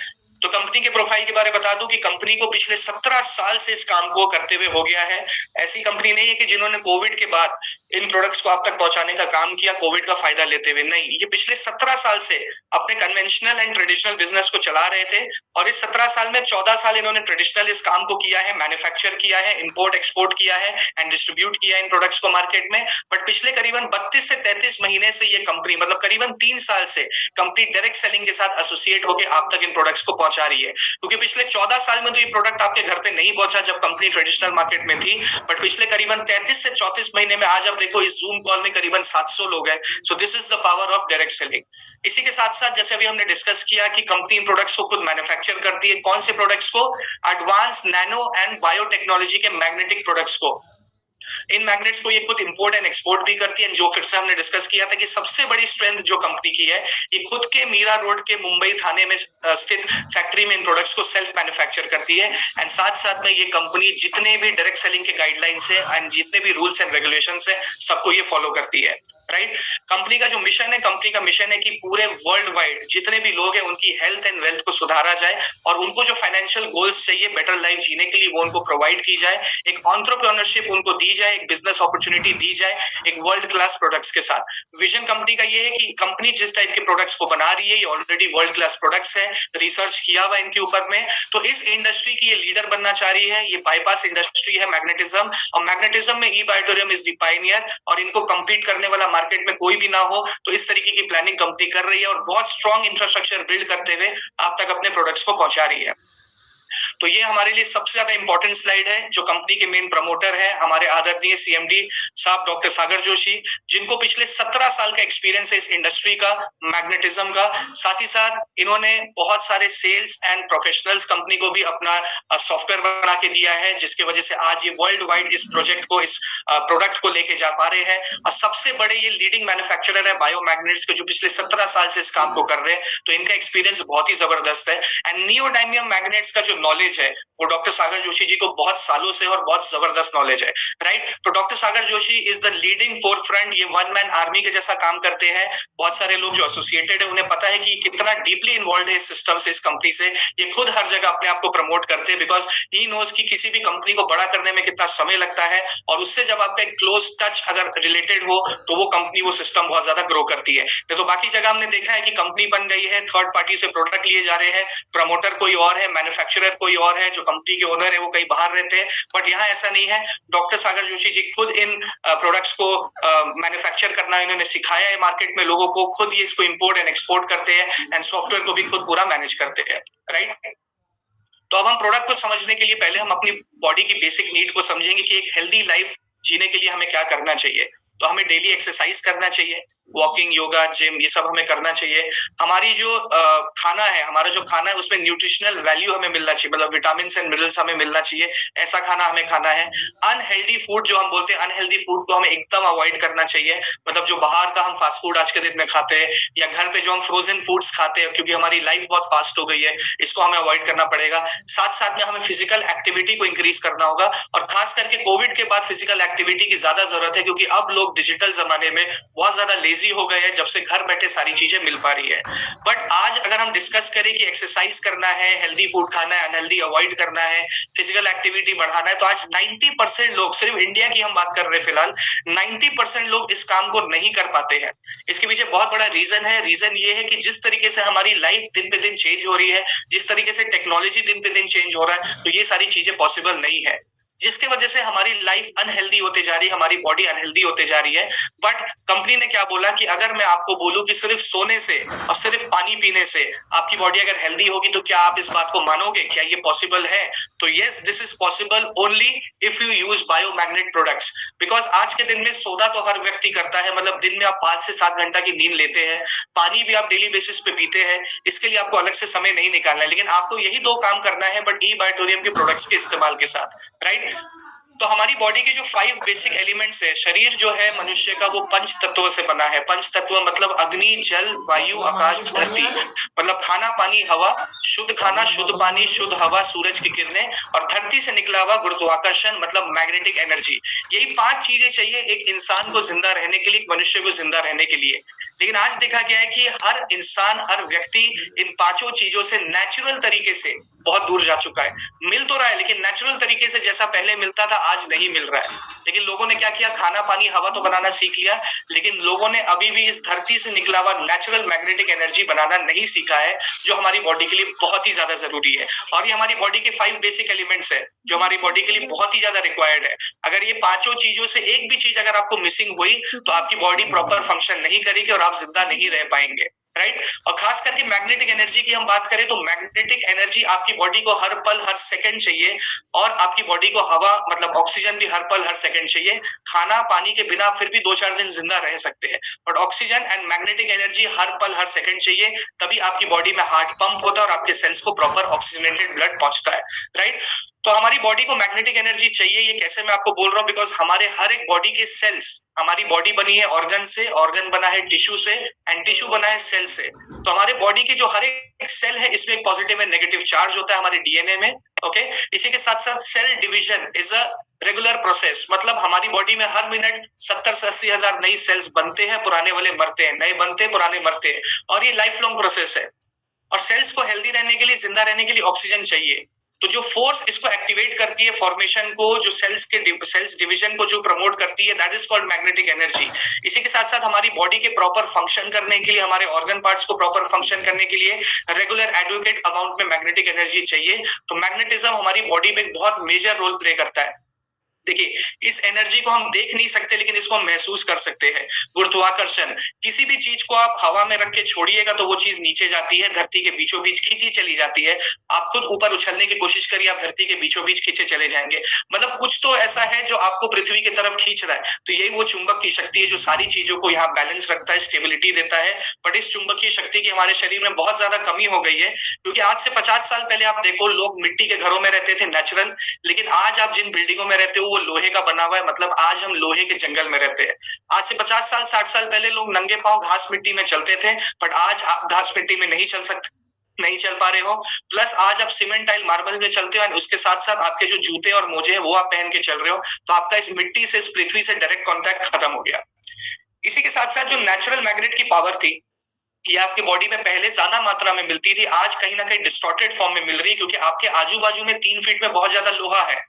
तो कंपनी के प्रोफाइल के बारे में बता दूं कि कंपनी को पिछले 17 साल से इस काम को करते हुए हो गया है। ऐसी कंपनी नहीं है कि जिन्होंने कोविड के बाद इन प्रोडक्ट्स को आप तक पहुंचाने का काम किया कोविड का फायदा लेते हुए, नहीं। ये पिछले 17 साल से अपने कन्वेंशनल एंड ट्रेडिशनल बिजनेस को चला रहे थे, और इस 17 साल में 14 साल इन्होंने ट्रेडिशनल इस काम को किया है, मैन्युफैक्चर किया है, इंपोर्ट एक्सपोर्ट किया है एंड डिस्ट्रीब्यूट किया है इन प्रोडक्ट्स को मार्केट में। बट पिछले करीबन 32 से 33 महीने से ये कंपनी, मतलब करीबन 3 साल से कंपनी डायरेक्ट सेलिंग के साथ एसोसिएट होकर आप तक इन प्रोडक्ट्स को पहुंचा रही है। क्योंकि पिछले 14 साल में तो ये प्रोडक्ट आपके घर पे नहीं पहुंचा जब कंपनी ट्रेडिशनल मार्केट में थी, बट पिछले करीबन 33 से 34 महीने में आज आप देखो इस जूम कॉल में करीबन 700 लोग हैं। So this is the power of direct selling. इसी के साथ साथ जैसे अभी हमने डिस्कस किया कि कंपनी प्रोडक्ट्स को खुद मैन्युफैक्चर करती है। कौन से प्रोडक्ट्स को? एडवांस नैनो एंड बायोटेक्नोलॉजी के मैग्नेटिक प्रोडक्ट्स को। इन मैग्नेट्स को ये खुद इंपोर्ट एंड एक्सपोर्ट भी करती है, जो फिर से हमने डिस्कस किया था कि सबसे बड़ी स्ट्रेंथ जो कंपनी की है, ये खुद के मीरा रोड के मुंबई थाने में स्थित फैक्ट्री में इन प्रोडक्ट्स को सेल्फ मैन्युफैक्चर करती है। एंड साथ साथ में ये कंपनी जितने भी डायरेक्ट सेलिंग के गाइडलाइंस है एंड जितने भी रूल्स एंड रेगुलेशंस है, सबको ये फॉलो करती है, राइट। कंपनी का जो मिशन है, कंपनी का मिशन है कि पूरे वर्ल्ड वाइड जितने भी लोग हैं उनकी हेल्थ एंड वेल्थ को सुधारा जाए, और उनको जो फाइनेंशियल गोल्स चाहिए बेटर लाइफ जीने के लिए, वो उनको प्रोवाइड की जाए। एक एंटरप्रेन्योरशिप उनको दी जाए, एक बिजनेस अपॉर्चुनिटी दी जाए, एक वर्ल्ड क्लास प्रोडक्ट्स के साथ। विजन कंपनी का ये है कि कंपनी जिस टाइप के प्रोडक्ट्स को बना रही है, ये ऑलरेडी वर्ल्ड क्लास प्रोडक्ट्स है, रिसर्च किया हुआ इनके ऊपर में। तो इस इंडस्ट्री की ये लीडर बनना चाह रही है। ये बाईपास इंडस्ट्री है मैग्नेटिज्म, और मैग्नेटिज्म में ई बायोटोरियम इज द पायनियर, और इनको कंपीट करने वाला मार्केट में कोई भी ना हो, तो इस तरीके की प्लानिंग कंपनी कर रही है, और बहुत स्ट्रॉन्ग इंफ्रास्ट्रक्चर बिल्ड करते हुए आप तक अपने प्रोडक्ट्स को पहुंचा रही है। तो ये हमारे लिए सबसे ज्यादा इंपॉर्टेंट स्लाइड है। जो कंपनी के मेन प्रमोटर है हमारे आदरणीय सीएमडी साहब डॉक्टर सागर जोशी, जिनको पिछले 17 साल का एक्सपीरियंस है इस इंडस्ट्री का, मैग्नेटिज्म का। साथ ही साथ इन्होंने बहुत सारे सेल्स एंड प्रोफेशनल्स कंपनी को भी अपना सॉफ्टवेयर बना के दिया है, जिसकी वजह से आज ये वर्ल्ड वाइड इस प्रोजेक्ट को, इस प्रोडक्ट को लेके जा पा रहे हैं। और सबसे बड़े ये लीडिंग मैन्युफैक्चरर है बायोमैग्नेट्स के, जो पिछले 17 साल से इस काम को कर रहे हैं। तो इनका एक्सपीरियंस बहुत ही जबरदस्त है। एंड नियोडायमियम मैग्नेट्स का जो जो नॉलेज है वो डॉक्टर सागर जोशी जी को बहुत सालों से और बहुत जबरदस्त नॉलेज है, राइट। तो doctor Sagar Joshi is the leading four front, ये वन मैन आर्मी के जैसा काम करते हैं। बहुत सारे लोग जो एसोसिएटेड है उन्हें पता है कि कितना डीपली इन्वॉल्व है इस सिस्टम से, इस कंपनी से। ये खुद हर जगह अपने आप को प्रमोट करते हैं बिकॉज ही नोज कि किसी भी कंपनी को बड़ा करने में कितना समय लगता है, और उससे जब आपका एक क्लोज टच अगर रिलेटेड हो तो वो कंपनी, वो सिस्टम बहुत ज्यादा ग्रो करती है। तो बाकी जगह हमने देखा है कि कंपनी बन गई है, थर्ड पार्टी से प्रोडक्ट लिए जा रहे हैं, प्रमोटर कोई और है, मैन्युफैक्चरर कोई और है, जो कंपनी के ओनर है वो कहीं बाहर रहते हैं। बट यहाँ ऐसा नहीं है। डॉक्टर सागर जोशी जी खुद इन प्रोडक्ट्स को मैन्युफैक्चर करना इन्होंने सिखाया है मार्केट में लोगों को, खुद ही इसको इंपोर्ट एंड एक्सपोर्ट करते हैं, एंड सॉफ्टवेयर को भी खुद पूरा मैनेज करते हैं, राइट। तो अब हम प्रोडक्ट को समझने के लिए पहले हम अपनी बॉडी की बेसिक नीड को समझेंगे कि एक हेल्दी लाइफ जीने के लिए हमें क्या करना चाहिए। तो हमें डेली एक्सरसाइज करना चाहिए, वॉकिंग, योगा, जिम, ये सब हमें करना चाहिए। हमारी जो खाना है, हमारा जो खाना है उसमें न्यूट्रिशनल वैल्यू हमें मिलना चाहिए, मतलब विटामिन एंड मिनरल्स हमें मिलना चाहिए, ऐसा खाना हमें खाना है। अनहेल्दी फूड जो हम बोलते हैं, अनहेल्दी फूड को हमें एकदम अवॉइड करना चाहिए। मतलब जो बाहर का हम फास्ट फूड आज के दिन में खाते हैं, या घर पे जो हम फ्रोजन फूड्स खाते हैं, क्योंकि हमारी लाइफ बहुत फास्ट हो गई है, इसको हमें अवॉइड करना पड़ेगा। साथ साथ में हमें फिजिकल एक्टिविटी को इंक्रीज करना होगा, और खास करके कोविड के बाद फिजिकल एक्टिविटी की ज्यादा जरूरत है, क्योंकि अब लोग डिजिटल जमाने में बहुत ज्यादा लेजी हो गए हैं, जब से घर बैठे सारी चीजें मिल पा रही है। बट आज अगर हम डिस्कस करें कि एक्सरसाइज करना है, हेल्दी फूड खाना है, अनहेल्दी अवॉइड करना है, फिजिकल एक्टिविटी बढ़ाना है, तो आज 90% लोग, सिर्फ इंडिया की हम बात कर रहे हैं फिलहाल, 90% लोग इस काम को नहीं कर पाते हैं। इसके पीछे बहुत बड़ा रीजन है। रीजन ये है कि जिस तरीके से हमारी लाइफ दिन पे दिन चेंज हो रही है, जिस तरीके से टेक्नोलॉजी दिन पे दिन चेंज हो रहा है, तो ये सारी चीजें पॉसिबल नहीं है, जिसके वजह से हमारी लाइफ अनहेल्दी होते जा रही है, हमारी बॉडी अनहेल्दी होते जा रही है। बट कंपनी ने क्या बोला कि अगर मैं आपको बोलूं कि सिर्फ सोने से और सिर्फ पानी पीने से आपकी बॉडी अगर हेल्दी होगी, तो क्या आप इस बात को मानोगे? क्या ये पॉसिबल है? तो yes, this is possible only if you use biomagnet products. Because आज के दिन में सोना तो हर व्यक्ति करता है, मतलब दिन में आप 5 से 7 घंटा की नींद लेते हैं, पानी भी आप डेली बेसिस पे पीते हैं, इसके लिए आपको अलग से समय नहीं निकालना है, लेकिन आपको यही 2 काम करना है, बट ई बायोटोरियम के प्रोडक्ट्स के इस्तेमाल के साथ, राइट। तो हमारी बॉडी के जो 5 बेसिक एलिमेंट्स है, शरीर जो है मनुष्य का, वो पंच तत्वों से बना है। पंच तत्व मतलब अग्नि, जल, वायु, आकाश, धरती। मतलब खाना, पानी, हवा, शुद्ध खाना, शुद्ध पानी, शुद्ध हवा, सूरज की किरणें, और धरती से निकला हुआ गुरुत्वाकर्षण मतलब मैग्नेटिक एनर्जी। यही 5 चीजें चाहिए एक इंसान को जिंदा रहने के लिए, एक मनुष्य को जिंदा रहने के लिए। लेकिन आज देखा गया है कि हर इंसान, हर व्यक्ति इन 5 चीजों से नेचुरल तरीके से बहुत दूर जा चुका है। मिल तो रहा है, लेकिन नेचुरल तरीके से जैसा पहले मिलता था आज नहीं मिल रहा है। लेकिन लोगों ने क्या किया, खाना, पानी, हवा तो बनाना सीख लिया, लेकिन लोगों ने अभी भी इस धरती से निकला हुआ नेचुरल मैग्नेटिक एनर्जी बनाना नहीं सीखा है, जो हमारी बॉडी के लिए बहुत ही ज्यादा जरूरी है। और ये हमारी बॉडी के 5 बेसिक एलिमेंट्स है, जो हमारी बॉडी के लिए बहुत ही ज्यादा रिक्वायर्ड है। अगर ये 5 चीजों से एक भी चीज अगर आपको मिसिंग हुई, तो आपकी बॉडी प्रॉपर फंक्शन नहीं करेगी और आप जिंदा नहीं रह पाएंगे, राइट। और खास करके मैग्नेटिक एनर्जी की हम बात करें, तो मैग्नेटिक एनर्जी आपकी बॉडी को हर पल हर सेकंड चाहिए, और आपकी बॉडी को हवा मतलब ऑक्सीजन भी हर पल हर सेकंड चाहिए। खाना, पानी के बिना फिर भी 2-4 दिन जिंदा रह सकते हैं, but oxygen and magnetic energy हर पल हर सेकंड चाहिए, तभी आपकी बॉडी में हार्ट पंप होता है और आपके सेल्स को प्रॉपर ऑक्सीजनेटेड ब्लड पहुंचता है, राइट। तो हमारी बॉडी को मैग्नेटिक एनर्जी चाहिए। ये कैसे मैं आपको बोल रहा हूँ, बिकॉज हमारे हर एक बॉडी के सेल्स, हमारी बॉडी बनी है ऑर्गन से, ऑर्गन बना है टिश्यू से, एंड टिश्यू बना है सेल से। तो हमारे बॉडी के जो हर एक सेल है, इसमें एक पॉजिटिव एंड नेगेटिव चार्ज होता है हमारे डीएनए में, ओके। इसी के साथ साथ cell division is a regular process, मतलब हमारी बॉडी में हर मिनट 70 से 80 हजार नई सेल्स बनते हैं, पुराने वाले मरते हैं, नए बनते हैं, पुराने मरते हैं, और ये लाइफ लॉन्ग प्रोसेस है। और सेल्स को हेल्दी रहने के लिए, जिंदा रहने के लिए ऑक्सीजन चाहिए। तो जो फोर्स इसको एक्टिवेट करती है, फॉर्मेशन को, जो सेल्स डिवीजन को जो प्रमोट करती है, that is called magnetic energy. इसी के साथ साथ हमारी बॉडी के प्रॉपर फंक्शन करने के लिए, हमारे ऑर्गन पार्ट्स को प्रॉपर फंक्शन करने के लिए रेगुलर एडुकेट अमाउंट में मैग्नेटिक एनर्जी चाहिए। तो मैग्नेटिज्म हमारी बॉडी में बहुत मेजर रोल प्ले करता है। देखिए, इस एनर्जी को हम देख नहीं सकते, लेकिन इसको हम महसूस कर सकते हैं। गुरुत्वाकर्षण, किसी भी चीज को आप हवा में रख के छोड़िएगा तो वो चीज नीचे जाती है, धरती के बीचों बीच खींची चली जाती है। आप खुद ऊपर उछलने की कोशिश करिए, आप धरती के बीचों बीच खींचे चले जाएंगे। मतलब कुछ तो ऐसा है जो आपको पृथ्वी की तरफ खींच रहा है। तो यही वो चुंबक की शक्ति है जो सारी चीजों को यहाँ बैलेंस रखता है, स्टेबिलिटी देता है। बट इस चुंबकीय शक्ति की हमारे शरीर में बहुत ज्यादा कमी हो गई है, क्योंकि आज से 50 साल पहले आप देखो, लोग मिट्टी के घरों में रहते थे, नेचुरल। लेकिन आज आप जिन बिल्डिंगों में रहते हो, वो लोहे का बना हुआ है, मतलब आज हम लोहे के जंगल में रहते हैं। आज से 50 साल 60 साल पहले लोग नंगे पांव घास मिट्टी में चलते थे, बट आज आप घास मिट्टी में नहीं चल सकते। नहीं चल पा रहे हो, प्लस आज आप सीमेंट टाइल मार्बल में चलते हो और उसके साथ साथ आपके जो जूते और मोजे हैं वो आप पहन के चल रहे हो, तो आपका इस मिट्टी से, इस पृथ्वी से डायरेक्ट कॉन्टैक्ट खत्म हो गया। इसी के साथ साथ जो नेचुरल मैग्नेट की पावर थी, ये आपके बॉडी में पहले ज्यादा मात्रा में मिलती थी, आज कहीं ना कहीं डिस्टॉर्टेड फॉर्म में मिल रही है, क्योंकि आपके आजू बाजू में 3 फीट में बहुत ज्यादा लोहा है,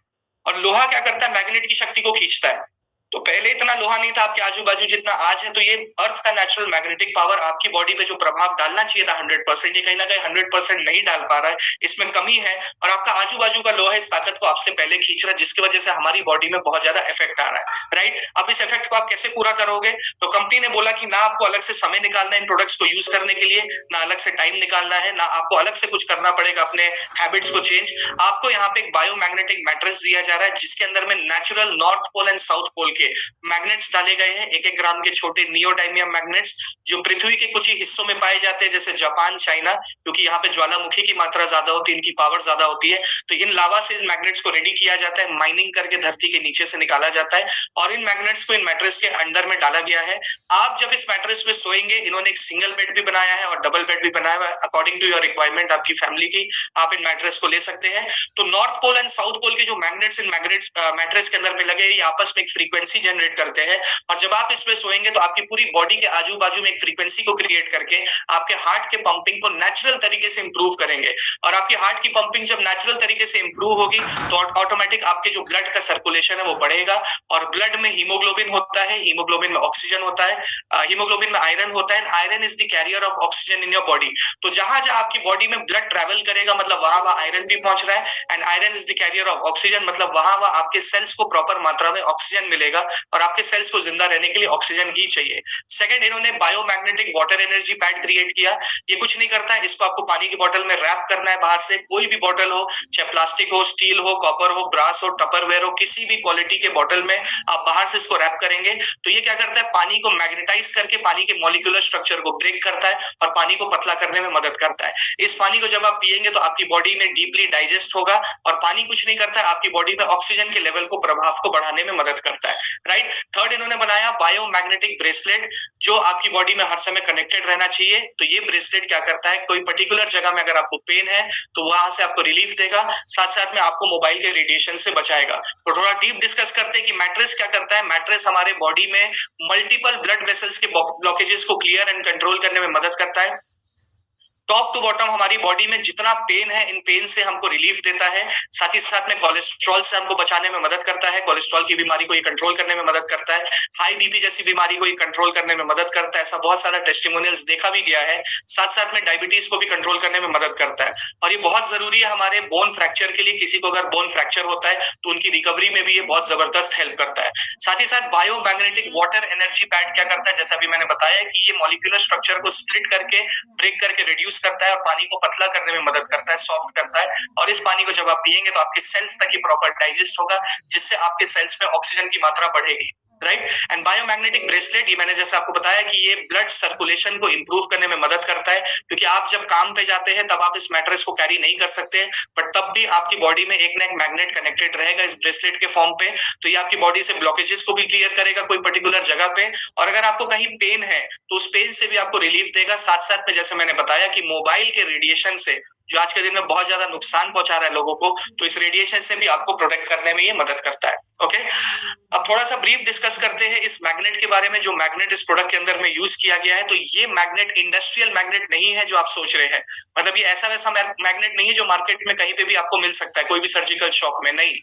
और लोहा क्या करता है, मैग्नेट की शक्ति को खींचता है। तो पहले इतना लोहा नहीं था आपके आजू बाजू जितना आज है, तो ये अर्थ का नेचुरल मैग्नेटिक पावर आपकी बॉडी पे जो प्रभाव डालना चाहिए था 100%, ये कहीं ना कहीं 100% नहीं डाल पा रहा है, इसमें कमी है, और आपका आजू बाजू का लोहा इस ताकत को आपसे पहले खींच रहा है, जिसकी वजह से हमारी बॉडी में बहुत ज्यादा इफेक्ट आ रहा है। राइट, अब इस इफेक्ट को आप कैसे पूरा करोगे? तो कंपनी ने बोला कि ना आपको अलग से समय निकालना है इन प्रोडक्ट्स को यूज करने के लिए, ना अलग से टाइम निकालना है, ना आपको अलग से कुछ करना पड़ेगा अपने हैबिट्स को चेंज। आपको यहाँ पे एक बायोमैग्नेटिक मैट्रेस दिया जा रहा है, जिसके अंदर में natural north pole and south pole के मैग्नेट्स डाले गए हैं, 1-1 ग्राम के छोटे नियोडायमियम मैग्नेट्स, जो पृथ्वी के कुछ ही हिस्सों में पाए जाते हैं, जैसे जापान, चाइना, क्योंकि यहाँ पे ज्वालामुखी की मात्रा ज्यादा होती है, इनकी पावर ज्यादा होती है, तो इन लावा से इन मैग्नेट्स को रेडी किया जाता है, माइनिंग करके धरती के नीचे से निकाला जाता है, और इन मैग्नेट्स को इन मैट्रेस के अंदर में डाला गया है। आप जब इस मैट्रेस पे सोएंगे, इन्होंने एक सिंगल बेड भी बनाया है और डबल बेड भी बनाया हुआ है, अकॉर्डिंग टू योर रिक्वायरमेंट आपकी फैमिली की, आप इन मैट्रेस को ले सकते हैं। तो north pole and south pole के जो मैग्नेट्स इन मैग्नेट्स मैट्रेस के अंदर में लगे, ये आपस में एक फ्रीक्वेंसी जनरेट करते हैं, और जब आप इसमें सोएंगे तो आपकी पूरी बॉडी के आजू बाजू में एक फ्रीक्वेंसी को क्रिएट करके आपके हार्ट के पंपिंग को नेचुरल तरीके से इंप्रूव करेंगे, और आपकी हार्ट की पंपिंग जब नेचुरल तरीके से इंप्रूव होगी तो ऑटोमेटिक आपके जो ब्लड का सर्कुलेशन है वो बढ़ेगा, और ब्लड में हीमोग्लोबिन होता है, हीमोग्लोबिन में ऑक्सीजन होता है, हीमोग्लोबिन में आयरन होता है, iron is the carrier of oxygen in your body. तो जहां जहां आपकी बॉडी में ब्लड ट्रेवल करेगा, मतलब वहां वहां आयरन भी पहुंच रहा है, and iron is the carrier of oxygen, मतलब वहां वहां आपके सेल्स को प्रॉपर मात्रा में ऑक्सीजन मिलेगा, और आपके सेल्स को जिंदा रहने के लिए ऑक्सीजन ही चाहिए। सेकंड, इन्होंने biomagnetic water energy pad create किया। ये कुछ नहीं करता है, इसको आपको पानी की बोतल में रैप करना है, बाहर से कोई भी बोतल हो, चाहे प्लास्टिक हो, स्टील हो, कॉपर हो, ब्रास हो, टपरवेयर हो, किसी भी क्वालिटी के बोतल में आप बाहर से इसको रैप करेंगे, तो ये क्या करता है, पानी को मैग्नेटाइज करके पानी के मॉलिक्यूलर स्ट्रक्चर को ब्रेक करता है और पानी को पतला करने में मदद करता है। इस पानी को जब आप पिएंगे तो आपकी बॉडी में डीपली डाइजेस्ट होगा, और पानी कुछ नहीं करता है, आपकी बॉडी में ऑक्सीजन के लेवल को, प्रभाव को बढ़ाने में मदद करता है। राइट, थर्ड, इन्होंने बनाया बायोमैग्नेटिक ब्रेसलेट, जो आपकी बॉडी में हर समय कनेक्टेड रहना चाहिए। तो ये ब्रेसलेट क्या करता है, कोई पर्टिकुलर जगह में अगर आपको पेन है तो वहां से आपको रिलीफ देगा, साथ साथ में आपको मोबाइल के रेडिएशन से बचाएगा। तो थोड़ा डीप डिस्कस करते हैं कि मैट्रेस क्या करता है। मैट्रेस हमारे बॉडी में मल्टीपल ब्लड वेसल्स के ब्लॉकेजेस को क्लियर एंड कंट्रोल करने में मदद करता है। टॉप टू बॉटम हमारी बॉडी में जितना पेन है, इन पेन से हमको रिलीफ देता है, साथ ही साथ में कोलेस्ट्रॉल से हमको बचाने में मदद करता है, कोलेस्ट्रॉल की बीमारी को ये कंट्रोल करने में मदद करता है, हाई बीपी जैसी बीमारी को ये कंट्रोल करने में मदद करता है, ऐसा बहुत सारा टेस्टिमोनियल्स देखा भी गया है। साथ साथ में डायबिटीज को भी कंट्रोल करने में मदद करता है, और ये बहुत जरूरी है हमारे बोन फ्रैक्चर के लिए। किसी को अगर बोन फ्रैक्चर होता है तो उनकी रिकवरी में भी ये बहुत जबरदस्त हेल्प करता है। साथ ही साथ बायोमैग्नेटिक वाटर एनर्जी पैड क्या करता है, जैसा अभी मैंने बताया कि ये मॉलिक्यूलर स्ट्रक्चर को स्प्लिट करके, ब्रेक करके रिड्यूस करता है, और पानी को पतला करने में मदद करता है, सॉफ्ट करता है, और इस पानी को जब आप पिएंगे तो आपके सेल्स तक ही प्रॉपर डाइजेस्ट होगा, जिससे आपके सेल्स में ऑक्सीजन की मात्रा बढ़ेगी। राइट, एंड बायोमैग्नेटिक ब्रेसलेट, ये मैंने जैसे आपको बताया कि ये ब्लड सर्कुलेशन को इंप्रूव करने में मदद करता है, क्योंकि आप जब काम पे जाते हैं तब आप इस मैट्रेस को कैरी नहीं कर सकते, बट तब भी आपकी बॉडी में एक ना एक मैग्नेट कनेक्टेड रहेगा इस ब्रेसलेट के फॉर्म पे, तो ये आपकी बॉडी से ब्लॉकेजेस को भी क्लियर करेगा कोई पर्टिकुलर जगह पे, और अगर आपको कहीं पेन है तो उस पेन से भी आपको रिलीफ देगा। साथ साथ में जैसे मैंने बताया कि मोबाइल के रेडिएशन से, जो आज के दिन में बहुत ज्यादा नुकसान पहुंचा रहा है लोगों को, तो इस रेडिएशन से भी आपको प्रोटेक्ट करने में ये मदद करता है। ओके, अब थोड़ा सा ब्रीफ डिस्कस करते हैं इस मैग्नेट के बारे में। जो मैग्नेट इस प्रोडक्ट के अंदर में यूज किया गया है, तो ये मैग्नेट इंडस्ट्रियल मैग्नेट नहीं है जो आप सोच रहे हैं, मतलब ये ऐसा वैसा मैग्नेट नहीं है जो मार्केट में कहीं पे भी आपको मिल सकता है, कोई भी सर्जिकल शॉप में नहीं।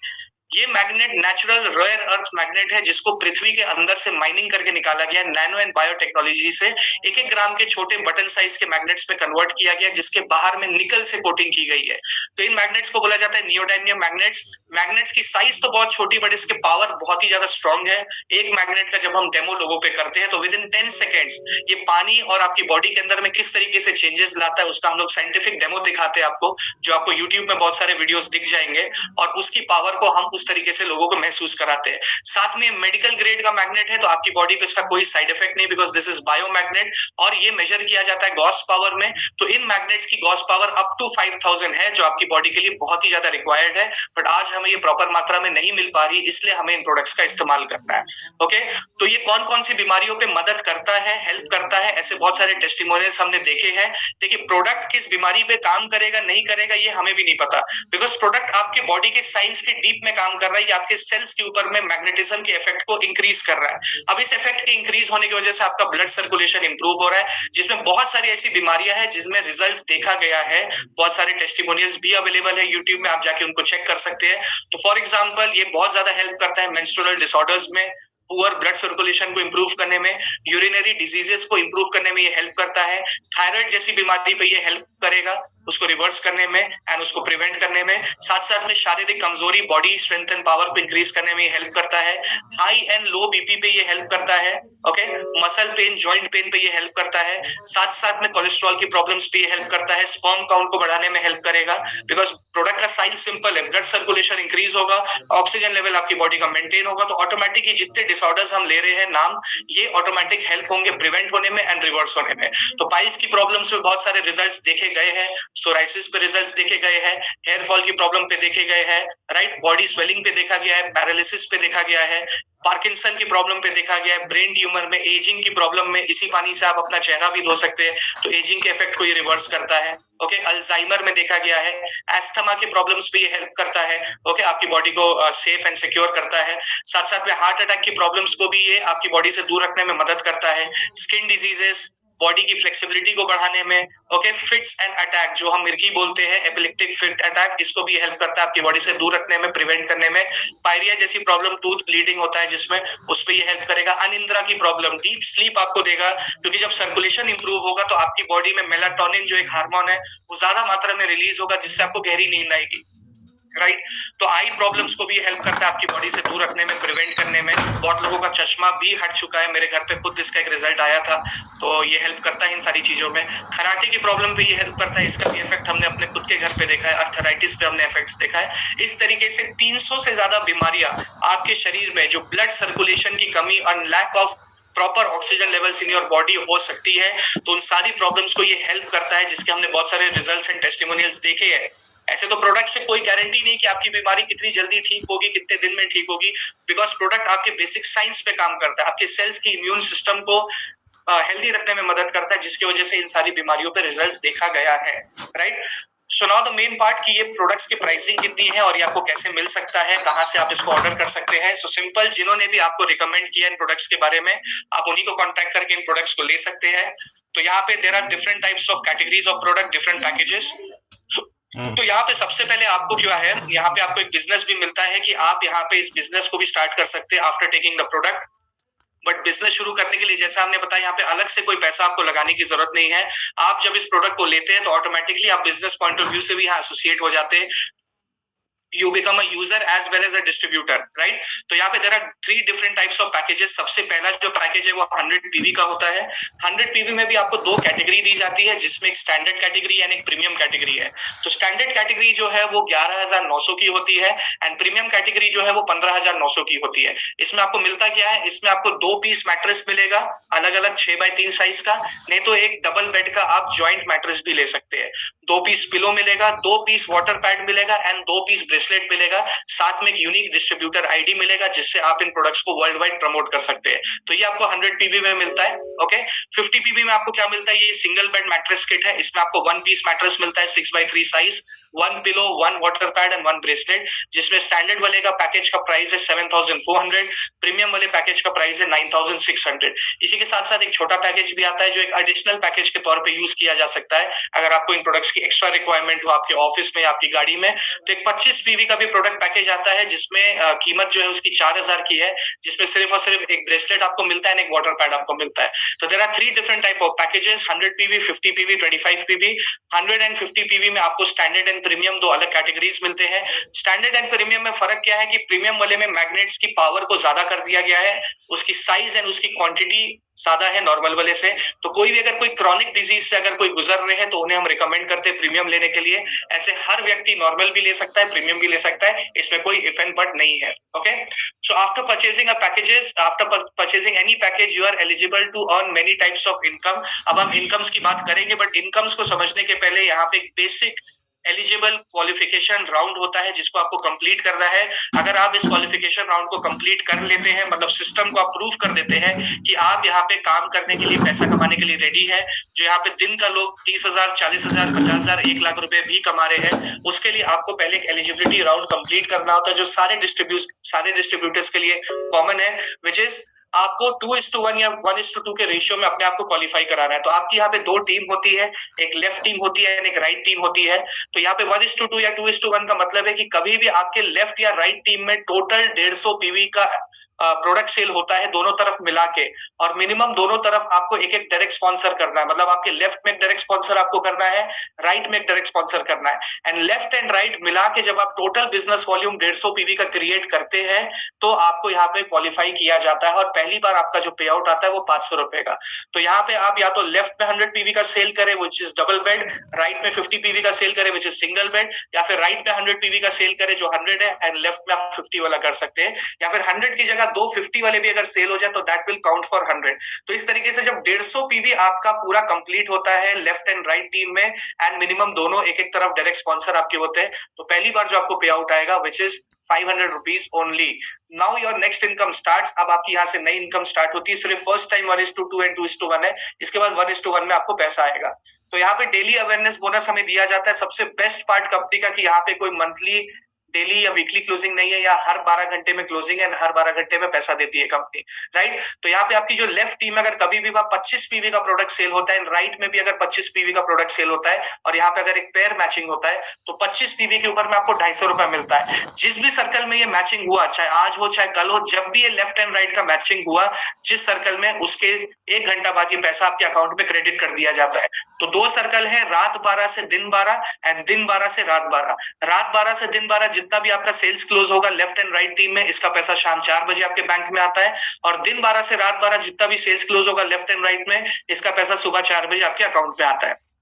ये magnet natural rare earth magnet है, जिसको पृथ्वी के अंदर से माइनिंग करके निकाला गया, नैनो एंड बायोटेक्नोलॉजी से 1-1 ग्राम के छोटे बटन साइज के मैग्नेट्स पे कन्वर्ट किया गया, जिसके बाहर में निकल से कोटिंग की गई है। तो इन मैग्नेट्स को बोला जाता है नियोडायमियम मैग्नेट्स। मैग्नेट्स की साइज तो बहुत छोटी, बट इसके पावर बहुत ही ज्यादा स्ट्रॉन्ग है। एक मैग्नेट का जब हम डेमो लोगों पे करते हैं तो विद इन 10 सेकेंड्स ये पानी और आपकी बॉडी के अंदर में किस तरीके से चेंजेस लाता है, उसका हम लोग साइंटिफिक डेमो दिखाते हैं आपको, जो आपको यूट्यूब में बहुत सारे वीडियोस दिख जाएंगे, और उसकी पावर को हम उस तरीके से लोगों को महसूस कराते हैं। साथ में मेडिकल ग्रेड का मैग्नेट है, तो आपकी बॉडी पे इसका कोई साइड इफेक्ट नहीं, because this is bio magnet और ये मेजर किया जाता है गॉस पावर में। तो इन मैग्नेट्स की गॉस पावर अप टू 5000 है, जो आपकी बॉडी के लिए बहुत ही ज्यादा रिक्वायर्ड है, बट आज हमें ये प्रॉपर मात्रा में नहीं मिल पा रही, इसलिए हमें इन प्रोडक्ट्स का इस्तेमाल करना है। ओके, तो ये कौन कौन सी बीमारियों पे मदद करता है, हेल्प करता है, ऐसे बहुत सारे टेस्टिमोनियल्स हमने देखे हैं। देखिए, प्रोडक्ट किस बीमारी पे काम करेगा नहीं करेगा ये हमें भी नहीं पता, बिकॉज प्रोडक्ट आपके बॉडी के साइंस के डीप में काम कर रहा है, आपके सेल्स के ऊपर में मैग्नेटिज्म के इफेक्ट को इंक्रीज कर रहा है। अब इस इफेक्ट के इंक्रीज होने की वजह से आपका ब्लड सर्कुलेशन इंप्रूव हो रहा है, जिसमें बहुत सारी ऐसी बीमारियां हैं जिसमें रिजल्ट्स देखा गया है। बहुत सारे टेस्टिमोनियल्स भी अवेलेबल है यूट्यूब में, आप जाके उनको चेक कर सकते हैं। तो फॉर एग्जांपल ये बहुत ज्यादा हेल्प करता है मेंस्ट्रुअल डिसऑर्डर्स में, पुअर ब्लड सर्कुलेशन को इंप्रूव करने में, यूरिनरी डिजीजेस को इंप्रूव करने में ये हेल्प करता है, थायराइड जैसी बीमारी पे ये हेल्प करेगा उसको रिवर्स करने में एंड उसको प्रिवेंट करने में। साथ साथ में शारीरिक कमजोरी, बॉडी स्ट्रेंथ एंड पावर को इंक्रीज करने में ये हेल्प करता है। हाई एंड लो बीपी पे ये हेल्प करता है। Okay, muscle pain, joint pain पे ये हेल्प करता है। साथ साथ में कोलेस्ट्रॉल की प्रॉब्लम्स पे ये हेल्प करता है, स्पर्म काउंट को बढ़ाने में हेल्प करेगा, बिकॉज प्रोडक्ट का साइंस सिंपल है, ब्लड सर्कुलेशन इंक्रीज होगा, ऑक्सीजन लेवल आपकी बॉडी का मेंटेन होगा, तो ऑटोमेटिक जितने डिसऑर्डर्स हम ले रहे हैं नाम, ये ऑटोमेटिक हेल्प होंगे प्रिवेंट होने में एंड रिवर्स होने में। तो पाइल्स की प्रॉब्लम्स में बहुत सारे रिजल्ट्स देखे गए हैं, सोराइसिस पे रिजल्ट्स देखे गए हैं, हेयर फॉल की प्रॉब्लम पे देखे गए हैं, राइट, बॉडी स्वेलिंग पे देखा गया है, पैरालिसिस पे देखा गया है, पार्किंसन की प्रॉब्लम पे देखा गया है, ब्रेन ट्यूमर में, एजिंग की प्रॉब्लम में, इसी पानी से आप अपना चेहरा भी धो सकते हैं, तो एजिंग के इफेक्ट को ये रिवर्स करता है। ओके, अल्जाइमर में देखा गया है, एस्थमा की प्रॉब्लम्स पे ये हेल्प करता है। ओके, आपकी बॉडी को सेफ एंड सिक्योर करता है। साथ साथ में हार्ट अटैक की प्रॉब्लम्स को भी ये आपकी बॉडी से दूर रखने में मदद करता है। स्किन डिजीजेस, बॉडी की फ्लेक्सिबिलिटी को बढ़ाने में। ओके, फिट्स एंड अटैक जो हम मिर्गी बोलते हैं, एपिलेप्टिक फिट अटैक, इसको भी हेल्प करता है आपकी बॉडी से दूर रखने में, प्रिवेंट करने में। पायरिया जैसी प्रॉब्लम, टूथ ब्लीडिंग होता है जिसमें, उस पे ये हेल्प करेगा। अनिद्रा की प्रॉब्लम, डीप स्लीप आपको देगा, क्योंकि जब सर्कुलेशन इंप्रूव होगा तो आपकी बॉडी में मेलाटोनिन जो एक हार्मोन है वो ज्यादा मात्रा में रिलीज होगा, जिससे आपको गहरी नींद आएगी, राइट। तो आई प्रॉब्लम्स को भी हेल्प करता है आपकी बॉडी से दूर रखने में, प्रिवेंट करने में। बहुत लोगों का चश्मा भी हट चुका है, मेरे घर पे खुद इसका एक रिजल्ट आया था, तो ये हेल्प करता है इन सारी चीजों में। खराटे की प्रॉब्लम पे ये हेल्प करता है, इसका भी इफेक्ट हमने अपने खुद के घर पे देखा है। अर्थराइटिस पे हमने इफेक्ट्स देखा है। इस तरीके से 300 से ज्यादा बीमारियां आपके शरीर में जो ब्लड सर्कुलेशन की कमी और lack of proper oxygen levels in your body हो सकती है, तो उन सारी प्रॉब्लम्स को ये हेल्प करता है, जिसके हमने बहुत सारे रिजल्ट्स एंड टेस्टिमोनियल्स देखे हैं। ऐसे तो प्रोडक्ट से कोई गारंटी नहीं कि आपकी बीमारी कितनी जल्दी ठीक होगी, कितने दिन में ठीक होगी, बिकॉज प्रोडक्ट आपके बेसिक साइंस पे काम करता है, आपके सेल्स की इम्यून सिस्टम को हेल्दी रखने में मदद करता है, जिसकी वजह से इन सारी बीमारियों पे रिजल्ट्स देखा गया है, right. So now the main part कि ये प्रोडक्ट्स की प्राइसिंग कितनी है और ये आपको कैसे मिल सकता है, कहां से आप इसको ऑर्डर कर सकते हैं। सो सिंपल, जिन्होंने भी आपको रिकमेंड किया इन प्रोडक्ट्स के बारे में, आप उन्हीं को कांटेक्ट करके इन प्रोडक्ट्स को ले सकते हैं। तो यहाँ पे there are different types of categories of product, different packages. तो यहाँ पे सबसे पहले आपको क्या है, यहाँ पे आपको एक बिजनेस भी मिलता है कि आप यहाँ पे इस बिजनेस को भी स्टार्ट कर सकते हैं after taking the product. But business शुरू करने के लिए, जैसा हमने बताया, यहाँ पे अलग से कोई पैसा आपको लगाने की जरूरत नहीं है। आप जब इस प्रोडक्ट को लेते हैं तो ऑटोमेटिकली आप बिजनेस पॉइंट ऑफ व्यू से भी यहाँ एसोसिएट हो जाते हैं। You become a user as well as a distributor, right? तो यहाँ पे there are 3 different types of packages। सबसे पहला जो पैकेज है वो 100 पीवी का होता है। 100 पीवी में भी आपको 2 कैटेगरी दी जाती है, जिसमें एक स्टैंडर्ड कैटेगरी एंड एक प्रीमियम कैटेगरी है। तो स्टैंडर्ड कैटेगरी जो है वो 11,900 की होती है एंड प्रीमियम कैटेगरी जो है वो 15,900 की होती है। इसमें आपको मिलता क्या है, इसमें आपको 2 पीस मैट्रेस मिलेगा, अलग अलग 6x3 साइज का, नहीं तो एक डबल बेड का आप ज्वाइंट मैट्रेस भी ले सकते हैं। 2 पीस पिलो मिलेगा, 2 पीस वाटर पैड मिलेगा एंड 2 पीस ब्रेसलेट मिलेगा। साथ में एक यूनिक डिस्ट्रीब्यूटर आईडी मिलेगा, जिससे आप इन प्रोडक्ट्स को वर्ल्ड वाइड प्रमोट कर सकते हैं। तो ये आपको 100 पीवी में मिलता है। ओके, 50 पीवी में आपको क्या मिलता है, ये सिंगल बेड मैट्रेस किट है। इसमें आपको 1 पीस मैट्रेस मिलता है 6x3 size, 1 pillow, 1 water pad and 1 bracelet, जिसमें स्टैंडर्ड वाले का पैकेज का प्राइस है 7,400, प्रीमियम वाले पैकेज का प्राइस है 9,600। इसी के साथ साथ एक छोटा पैकेज भी आता है जो एक एडिशनल पैकेज के तौर पे यूज किया जा सकता है अगर आपको इन प्रोडक्ट्स की एक्स्ट्रा रिक्वायरमेंट हो आपके ऑफिस में, आपकी गाड़ी में। तो एक 25 पीवी का भी प्रोडक्ट पैकेज आता है, जिसमें कीमत जो है उसकी 4,000 की है, जिसमें सिर्फ और सिर्फ एक ब्रेसलेट आपको मिलता है, एक वाटर पैड आपको मिलता है। तो there are 3 different type of packages, 100 PV, 50 PV, 25 PV. 150 PV में आपको स्टैंडर्ड एंड प्रीमियम 2 अलग कैटेगरीज मिलते हैं। स्टैंडर्ड एंड प्रीमियम में फर्क क्या है कि प्रीमियम वाले में मैग्नेट्स की पावर को ज्यादा कर दिया गया है, उसकी साइज एंड उसकी क्वांटिटी सादा है नॉर्मल वाले से। तो कोई भी अगर कोई क्रॉनिक डिजीज से अगर कोई गुजर रहे हैं तो उन्हें हम रिकमेंड करते हैं प्रीमियम लेने के लिए। ऐसे हर व्यक्ति नॉर्मल भी ले सकता है, प्रीमियम भी ले सकता है, इसमें कोई इफ एंड बट नहीं है। Okay, so after purchasing a packages, after purchasing any package, you are eligible to earn many types of income. अब हम इनकम्स की बात करेंगे, बट इनकम्स को समझने के पहले यहाँ पे एक बेसिक एलिजिबल क्वालिफिकेशन राउंड होता है जिसको आपको कंप्लीट करना है। अगर आप इस क्वालिफिकेशन राउंड को कंप्लीट कर लेते हैं, मतलब सिस्टम को अप्रूव कर देते हैं कि आप यहाँ पे काम करने के लिए, पैसा कमाने के लिए रेडी है, जो यहाँ पे दिन का लोग 30,000, 40,000, 50,000, 1 लाख रुपए भी कमा रहे हैं, उसके लिए आपको पहले एक एलिजिबिलिटी राउंड कंप्लीट करना होता है, जो सारे डिस्ट्रीब्यूटर्स के लिए कॉमन है, विच इज आपको 2:1 या 1:2 के रेशियो में अपने आप को क्वालिफाई कराना है। तो आपकी यहाँ पे दो टीम होती है, एक लेफ्ट टीम होती है और एक राइट टीम होती है। तो यहाँ पे 1:2 या 2:1 का मतलब है कि कभी भी आपके लेफ्ट या राइट टीम में टोटल 150 पीवी का प्रोडक्ट सेल होता है दोनों तरफ मिला के, और मिनिमम दोनों तरफ आपको एक एक डायरेक्ट स्पॉन्सर करना है। मतलब आपके लेफ्ट में एक डायरेक्ट स्पॉन्सर आपको करना है, राइट में एक डायरेक्ट स्पॉन्सर करना है, एंड लेफ्ट एंड राइट मिला के जब आप टोटल बिजनेस वॉल्यूम 150 पीवी का क्रिएट करते हैं तो आपको यहाँ पे क्वालिफाई किया जाता है, और पहली बार आपका जो पे आउट आता है वो 500 रुपए का। तो यहाँ पे आप या तो लेफ्ट में 100 पीवी का सेल करें which is double bed, right में 50 पीवी का सेल करें विच इज सिंगल बेड, या फिर राइट में 100 पीवी का सेल करें जो 100 है, एंड लेफ्ट में आप 50 वाला कर सकते हैं, या फिर 100 की जगह 250 वाले भी अगर सेल हो जाए तो दैट विल काउंट फॉर 100। तो इस तरीके से जब 150 पीवी आपका पूरा कंप्लीट होता है लेफ्ट एंड राइट टीम में, एंड मिनिमम दोनों एक एक तरफ डायरेक्ट स्पॉन्सर आपके होते हैं, तो पहली बार जो आपको पे आउट आएगा which is 500 rupees only. Now your next income starts. अब आपकी यहाँ से नई इनकम स्टार्ट होती है। सिर्फ फर्स्ट टाइम 1:2 एंड 2:1 है, इसके बाद 1:1 में आपको पैसा आएगा। तो यहाँ पे डेली अवेयरनेस बोनस हमें दिया जाता है। सबसे बेस्ट पार्ट कंपनी का कि यहाँ पे कोई मंथली, डेली या वीकली क्लोजिंग नहीं है, या हर 12 घंटे में क्लोजिंग है, हर 12 घंटे में पैसा देती है कंपनी, राइट। तो यहाँ पे आपकी जो लेफ्ट टीम अगर कभी भी 25 पीवी का प्रोडक्ट सेल होता है, राइट में भी अगर 25 पीवी का प्रोडक्ट सेल होता है, और यहाँ पे अगर एक पेयर मैचिंग होता है तो 25 पीवी के ऊपर में आपको 250 रुपए मिलता है। जिस भी सर्कल में ये मैचिंग हुआ, चाहे आज हो चाहे कल हो, जब भी ये लेफ्ट एंड राइट का मैचिंग हुआ जिस सर्कल में, उसके 1 घंटा बाद ये पैसा आपके अकाउंट में क्रेडिट कर दिया जाता है। तो 2 सर्कल है, रात 12 से दिन 12 एंड दिन 12 से रात 12। रात 12 से दिन 12 जितना भी आपका सेल्स क्लोज होगा लेफ्ट एंड राइट टीम में, इसका पैसा शाम 4 बजे आपके बैंक में आता है, और दिन 12 से रात 12 जितना भी सेल्स क्लोज होगा लेफ्ट एंड राइट में, इसका पैसा सुबह 4 बजे आपके अकाउंट में आता है।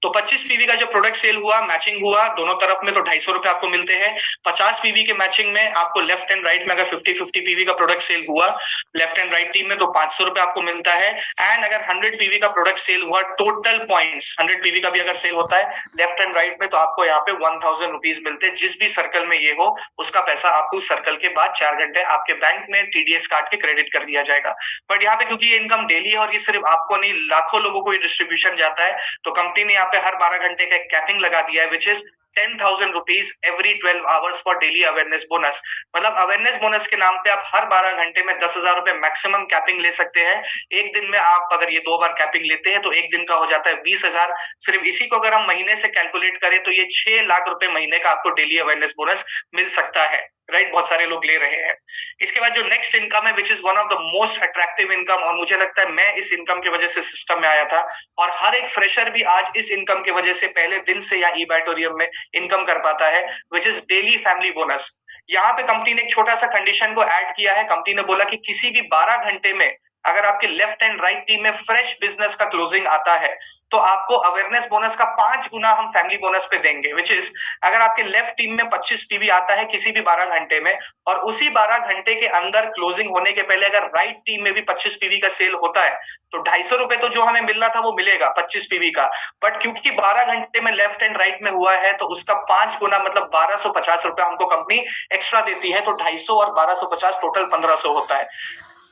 तो 25 पीवी का जो प्रोडक्ट सेल हुआ, मैचिंग हुआ दोनों तरफ में, तो 250 रुपए आपको मिलते हैं। 50 पीवी के मैचिंग में आपको लेफ्ट एंड राइट में अगर 50-50 पीवी का प्रोडक्ट सेल हुआ लेफ्ट एंड राइट टीम में, तो 500 रुपए आपको मिलता है। एंड अगर 100 पीवी का प्रोडक्ट सेल हुआ, टोटल पॉइंट्स 100 पीवी का भी अगर सेल होता है लेफ्ट एंड राइट में, तो आपको यहाँ पे 1000 रुपीज मिलते हैं। जिस भी सर्कल में ये हो उसका पैसा आपको सर्कल के बाद 4 घंटे आपके बैंक में टीडीएस काट के क्रेडिट कर दिया जाएगा। बट यहाँ पे क्योंकि ये इनकम डेली है और ये सिर्फ आपको नहीं लाखों लोगों को ये डिस्ट्रीब्यूशन जाता है, तो कंपनी ने यहाँ पे हर 12 घंटे का एक कैपिंग लगा दिया है which is 10,000 rupees every 12 hours for daily awareness bonus. मतलब अवेयरनेस बोनस के नाम पे आप हर 12 घंटे में 10,000 रुपए मैक्सिमम कैपिंग ले सकते हैं। एक दिन में आप अगर ये 2 बार कैपिंग लेते हैं तो एक दिन का हो जाता है 20,000। सिर्फ इसी को अगर हम महीने से कैलकुलेट करें तो ये 6 लाख रुपए महीने का आपको डेली अवेयरनेस बोनस मिल सकता है, राइट। बहुत सारे लोग ले रहे हैं। इसके बाद जो नेक्स्ट इनकम है which is one of the most attractive income, और मुझे लगता है मैं इस इनकम की वजह से सिस्टम में आया था, और हर एक फ्रेशर भी आज इस इनकम की वजह से पहले दिन से या ई-बैटोरियम में इनकम कर पाता है, which is daily family bonus. यहाँ पे कंपनी ने एक छोटा सा कंडीशन को ऐड किया है। कंपनी ने बोला कि किसी भी 12 घंटे में अगर आपके लेफ्ट एंड राइट टीम में फ्रेश बिजनेस का क्लोजिंग आता है तो आपको अवेयरनेस बोनस का 5 गुना हम फैमिली बोनस पे देंगे, विच इज अगर आपके लेफ्ट टीम में 25 पीवी आता है किसी भी 12 घंटे में, और उसी 12 घंटे के अंदर क्लोजिंग होने के पहले अगर राइट टीम में भी 25 पीवी का सेल होता है, तो 250 रुपए तो जो हमें मिलना था वो मिलेगा 25 पीवी का, बट क्योंकि 12 घंटे में लेफ्ट एंड राइट में हुआ है तो उसका 5 गुना मतलब 1250 रुपए हमको कंपनी एक्स्ट्रा देती है। तो 250 और 1250 टोटल 1500 होता है।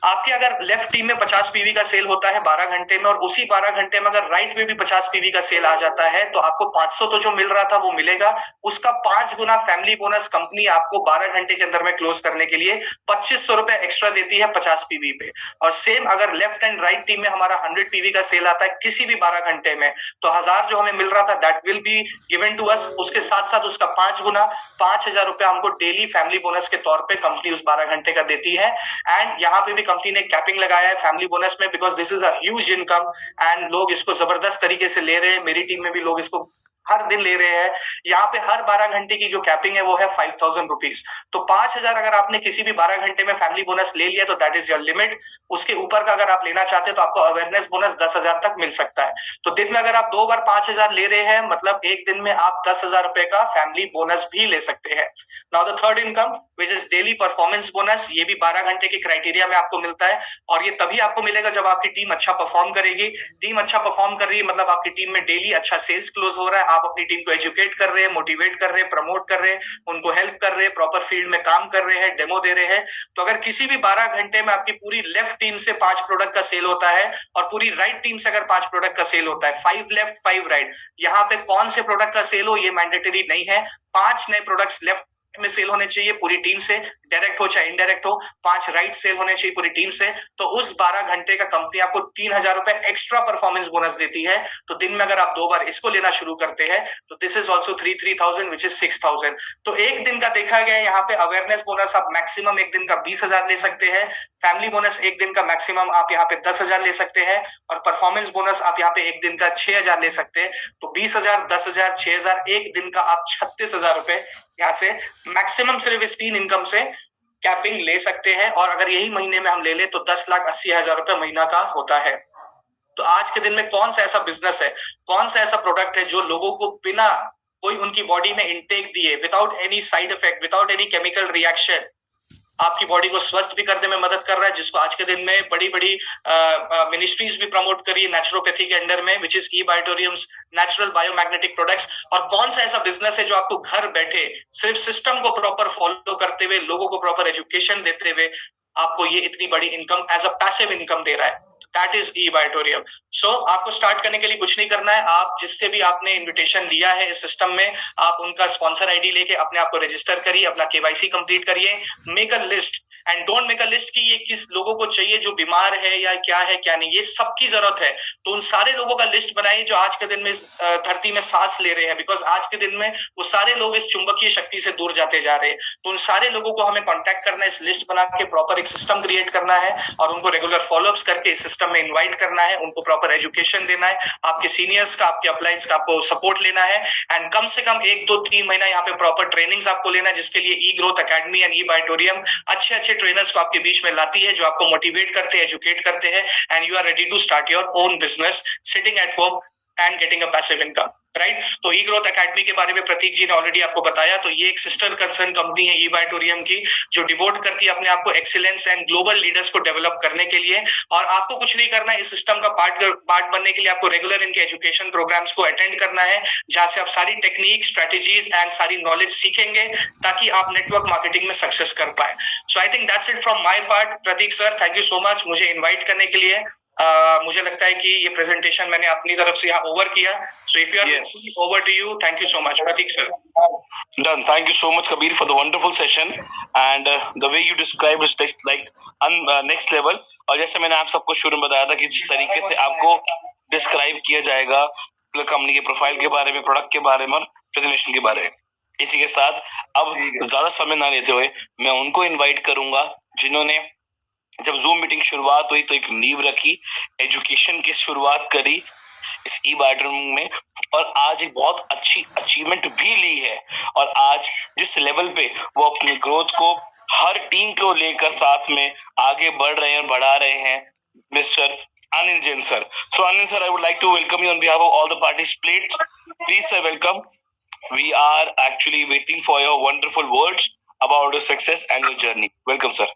आपके अगर लेफ्ट टीम में 50 पीवी का सेल होता है 12 घंटे में, और उसी 12 घंटे में अगर राइट में भी 50 पीवी का सेल आ जाता है, तो आपको 500 तो जो मिल रहा था वो मिलेगा, उसका 5 गुना फैमिली बोनस कंपनी आपको 12 घंटे के अंदर में क्लोज करने के लिए 2500 रुपए एक्स्ट्रा देती है 50 पीवी पे। और सेम अगर लेफ्ट एंड राइट टीम में हमारा 100 पीवी का सेल आता है किसी भी 12 घंटे में, तो 1000 जो हमें मिल रहा था that will be given to us, उसके साथ साथ उसका 5 गुना 5000 रुपए हमको डेली फैमिली बोनस के तौर पे कंपनी उस 12 घंटे का देती है। एंड यहाँ पे भी कंपनी ने कैपिंग लगाया है फैमिली बोनस में, because this is a huge income and लोग इसको जबरदस्त तरीके से ले रहे हैं। मेरी टीम में भी लोग इसको हर दिन ले रहे हैं। यहाँ पे हर 12 घंटे की जो कैपिंग है वो है 5,000 रुपीज। तो 5,000 अगर आपने किसी भी 12 घंटे में फैमिली बोनस ले लिया तो दैट इज योर लिमिट। उसके ऊपर का अगर आप लेना चाहते हैं तो आपको अवेयरनेस बोनस 10,000 तक मिल सकता है। तो दिन में अगर आप 2 बार 5,000 ले रहे हैं, मतलब एक दिन में आप 10,000 रुपए का फैमिली बोनस भी ले सकते हैं। Now the third income which is daily performance bonus, ये भी 12 घंटे के क्राइटेरिया में आपको मिलता है और ये तभी आपको मिलेगा जब आपकी टीम अच्छा परफॉर्म करेगी। टीम अच्छा परफॉर्म कर रही है मतलब आपकी टीम में डेली अच्छा सेल्स क्लोज हो रहा है, आप अपनी टीम को एजुकेट कर रहे हैं, मोटिवेट कर रहे हैं, प्रमोट कर रहे हैं, उनको हेल्प कर रहे हैं, प्रॉपर फील्ड में काम कर रहे हैं, डेमो दे रहे हैं। तो अगर किसी भी 12 घंटे में आपकी पूरी लेफ्ट टीम से 5 प्रोडक्ट का सेल होता है और पूरी राइट टीम से अगर 5 प्रोडक्ट का सेल होता है, 5 लेफ्ट 5 राइट, यहाँ पे कौन से प्रोडक्ट का सेल हो ये मैंडेटरी नहीं है। 5 नए प्रोडक्ट्स लेफ्ट में सेल होने चाहिए पूरी टीम से, डायरेक्ट हो चाहे इनडायरेक्ट हो। 5 राइट सेल होने चाहिए पूरी टीम से। तो उस 12 घंटे का कंपनी आपको 3,000 रुपए एक्स्ट्रा परफॉर्मेंस बोनस देती है। तो दिन में अगर आप 2 बार इसको लेना शुरू करते हैं तो this is also 3,000 which is 6,000। तो एक दिन का देखा गया यहाँ पे अवेयरनेस बोनस आप मैक्सिमम एक दिन का 20,000 ले सकते हैं। फैमिली बोनस एक दिन का मैक्सिमम आप यहाँ पे 10,000 ले सकते हैं और परफॉर्मेंस बोनस आप यहाँ पे एक दिन का 6,000 ले सकते हैं। तो 20,000, 10,000, 6,000, एक दिन का आप 36,000 रुपए यहाँ से मैक्सिमम सिर्फ इस 3 इनकम से कैपिंग ले सकते हैं। और अगर यही महीने में हम ले ले तो 10,80,000 रुपए महीना का होता है। तो आज के दिन में कौन सा ऐसा बिजनेस है, कौन सा ऐसा प्रोडक्ट है जो लोगों को बिना कोई उनकी बॉडी में इंटेक दिए, without any side effect, without any chemical reaction, आपकी बॉडी को स्वस्थ भी करने में मदद कर रहा है, जिसको आज के दिन में बड़ी बड़ी मिनिस्ट्रीज भी प्रमोट करी है नेचुरोपैथी के अंडर में, which is E Biotoriums natural biomagnetic products. और कौन सा ऐसा बिजनेस है जो आपको घर बैठे सिर्फ सिस्टम को प्रॉपर फॉलो करते हुए, लोगों को प्रॉपर एजुकेशन देते हुए आपको ये इतनी बड़ी income as a passive income दे रहा है। दैट इज ई बायोटोरियम। सो आपको स्टार्ट करने के लिए कुछ नहीं करना है, आप जिससे भी आपने इन्विटेशन लिया है इस सिस्टम में, आप उनका स्पॉन्सर आईडी लेके अपने आप को रजिस्टर करिए, अपना केवाईसी कंप्लीट करिए, make a list and don't make a list कि ये किस लोगों को चाहिए जो बीमार है या क्या है क्या नहीं, ये सबकी जरूरत है। तो उन सारे लोगों का लिस्ट बनाइए जो आज के दिन में धरती में सांस ले रहे हैं, बिकॉज आज के दिन में वो सारे लोग इस चुंबकीय शक्ति से दूर जाते जा रहे हैं। तो उन सारे लोगों को हमें कॉन्टेक्ट करना है, इस लिस्ट बना के प्रॉपर एक सिस्टम क्रिएट करना है और उनको रेगुलर फॉलोअप्स करके इस सिस्टम में इन्वाइट करना है, उनको प्रॉपर एजुकेशन देना है, आपके सीनियर्स का, आपके अपलाइंस का आपको सपोर्ट लेना है एंड कम से कम 1, 2, 3 महीना यहाँ पे प्रॉपर ट्रेनिंग्स आपको लेना है, जिसके लिए ई ग्रोथ अकेडमी एंड ई बायोटोरियम अच्छे अच्छे ट्रेनर्स को आपके बीच में लाती है जो आपको मोटिवेट करते हैं, एजुकेट करते हैं and you are ready to start your own business sitting at home and getting a passive income, right. तो ई ग्रोथ अकेडमी के बारे में प्रतीक जी ने ऑलरेडी आपको बताया। तो ये एक सिस्टर कंसर्न कंपनी है ई बायोटोरियम की, जो डिवोट करती है अपने आप को एक्सीलेंस एंड ग्लोबल लीडर्स को डेवलप करने के लिए। और आपको कुछ नहीं करना है, इस सिस्टम का पार्ट बनने के लिए आपको रेगुलर इनके एजुकेशन प्रोग्राम्स को अटेंड करना है, जहां से आप सारी टेक्निक, स्ट्रेटेजीज एंड सारी नॉलेज सीखेंगे ताकि आप नेटवर्क मार्केटिंग में सक्सेस कर पाए। So I think that's it from my part. Prateek sir, thank you so much मुझे इन्वाइट करने के लिए। मुझे लगता है कि ये प्रेजेंटेशन मैंने अपनी तरफ से यहाँ ओवर किया। So if you are over to you, thank you so much Prateek sir. Done. Thank you so much, Kabir, for the wonderful session and the way you described is like next level. और जैसे मैंने आप सबको शुरू में बताया था कि जिस तरीके से आपको डिस्क्राइब किया जाएगा कंपनी के प्रोफाइल के बारे में, प्रोडक्ट के बारे में और प्रेजेंटेशन के बारे में, इसी के साथ अब ज्यादा समय ना लेते हुए मैं उनको इनवाइट करूंगा जिन्होंने जब जूम मीटिंग शुरुआत हुई तो एक नींव रखी, एजुकेशन की शुरुआत करी इस ई बायोटोरियम में और आज एक बहुत अच्छी अचीवमेंट भी ली है। और आज जिस लेवल पे वो अपनी ग्रोथ को हर टीम को लेकर साथ में आगे बढ़ रहे हैं, बढ़ा रहे हैं, mister Anil Jain sir. So Anil sir, I would like to welcome you on behalf of all the participants. Please sir, welcome. We are actually waiting for your wonderful words about your success and your journey. Welcome sir.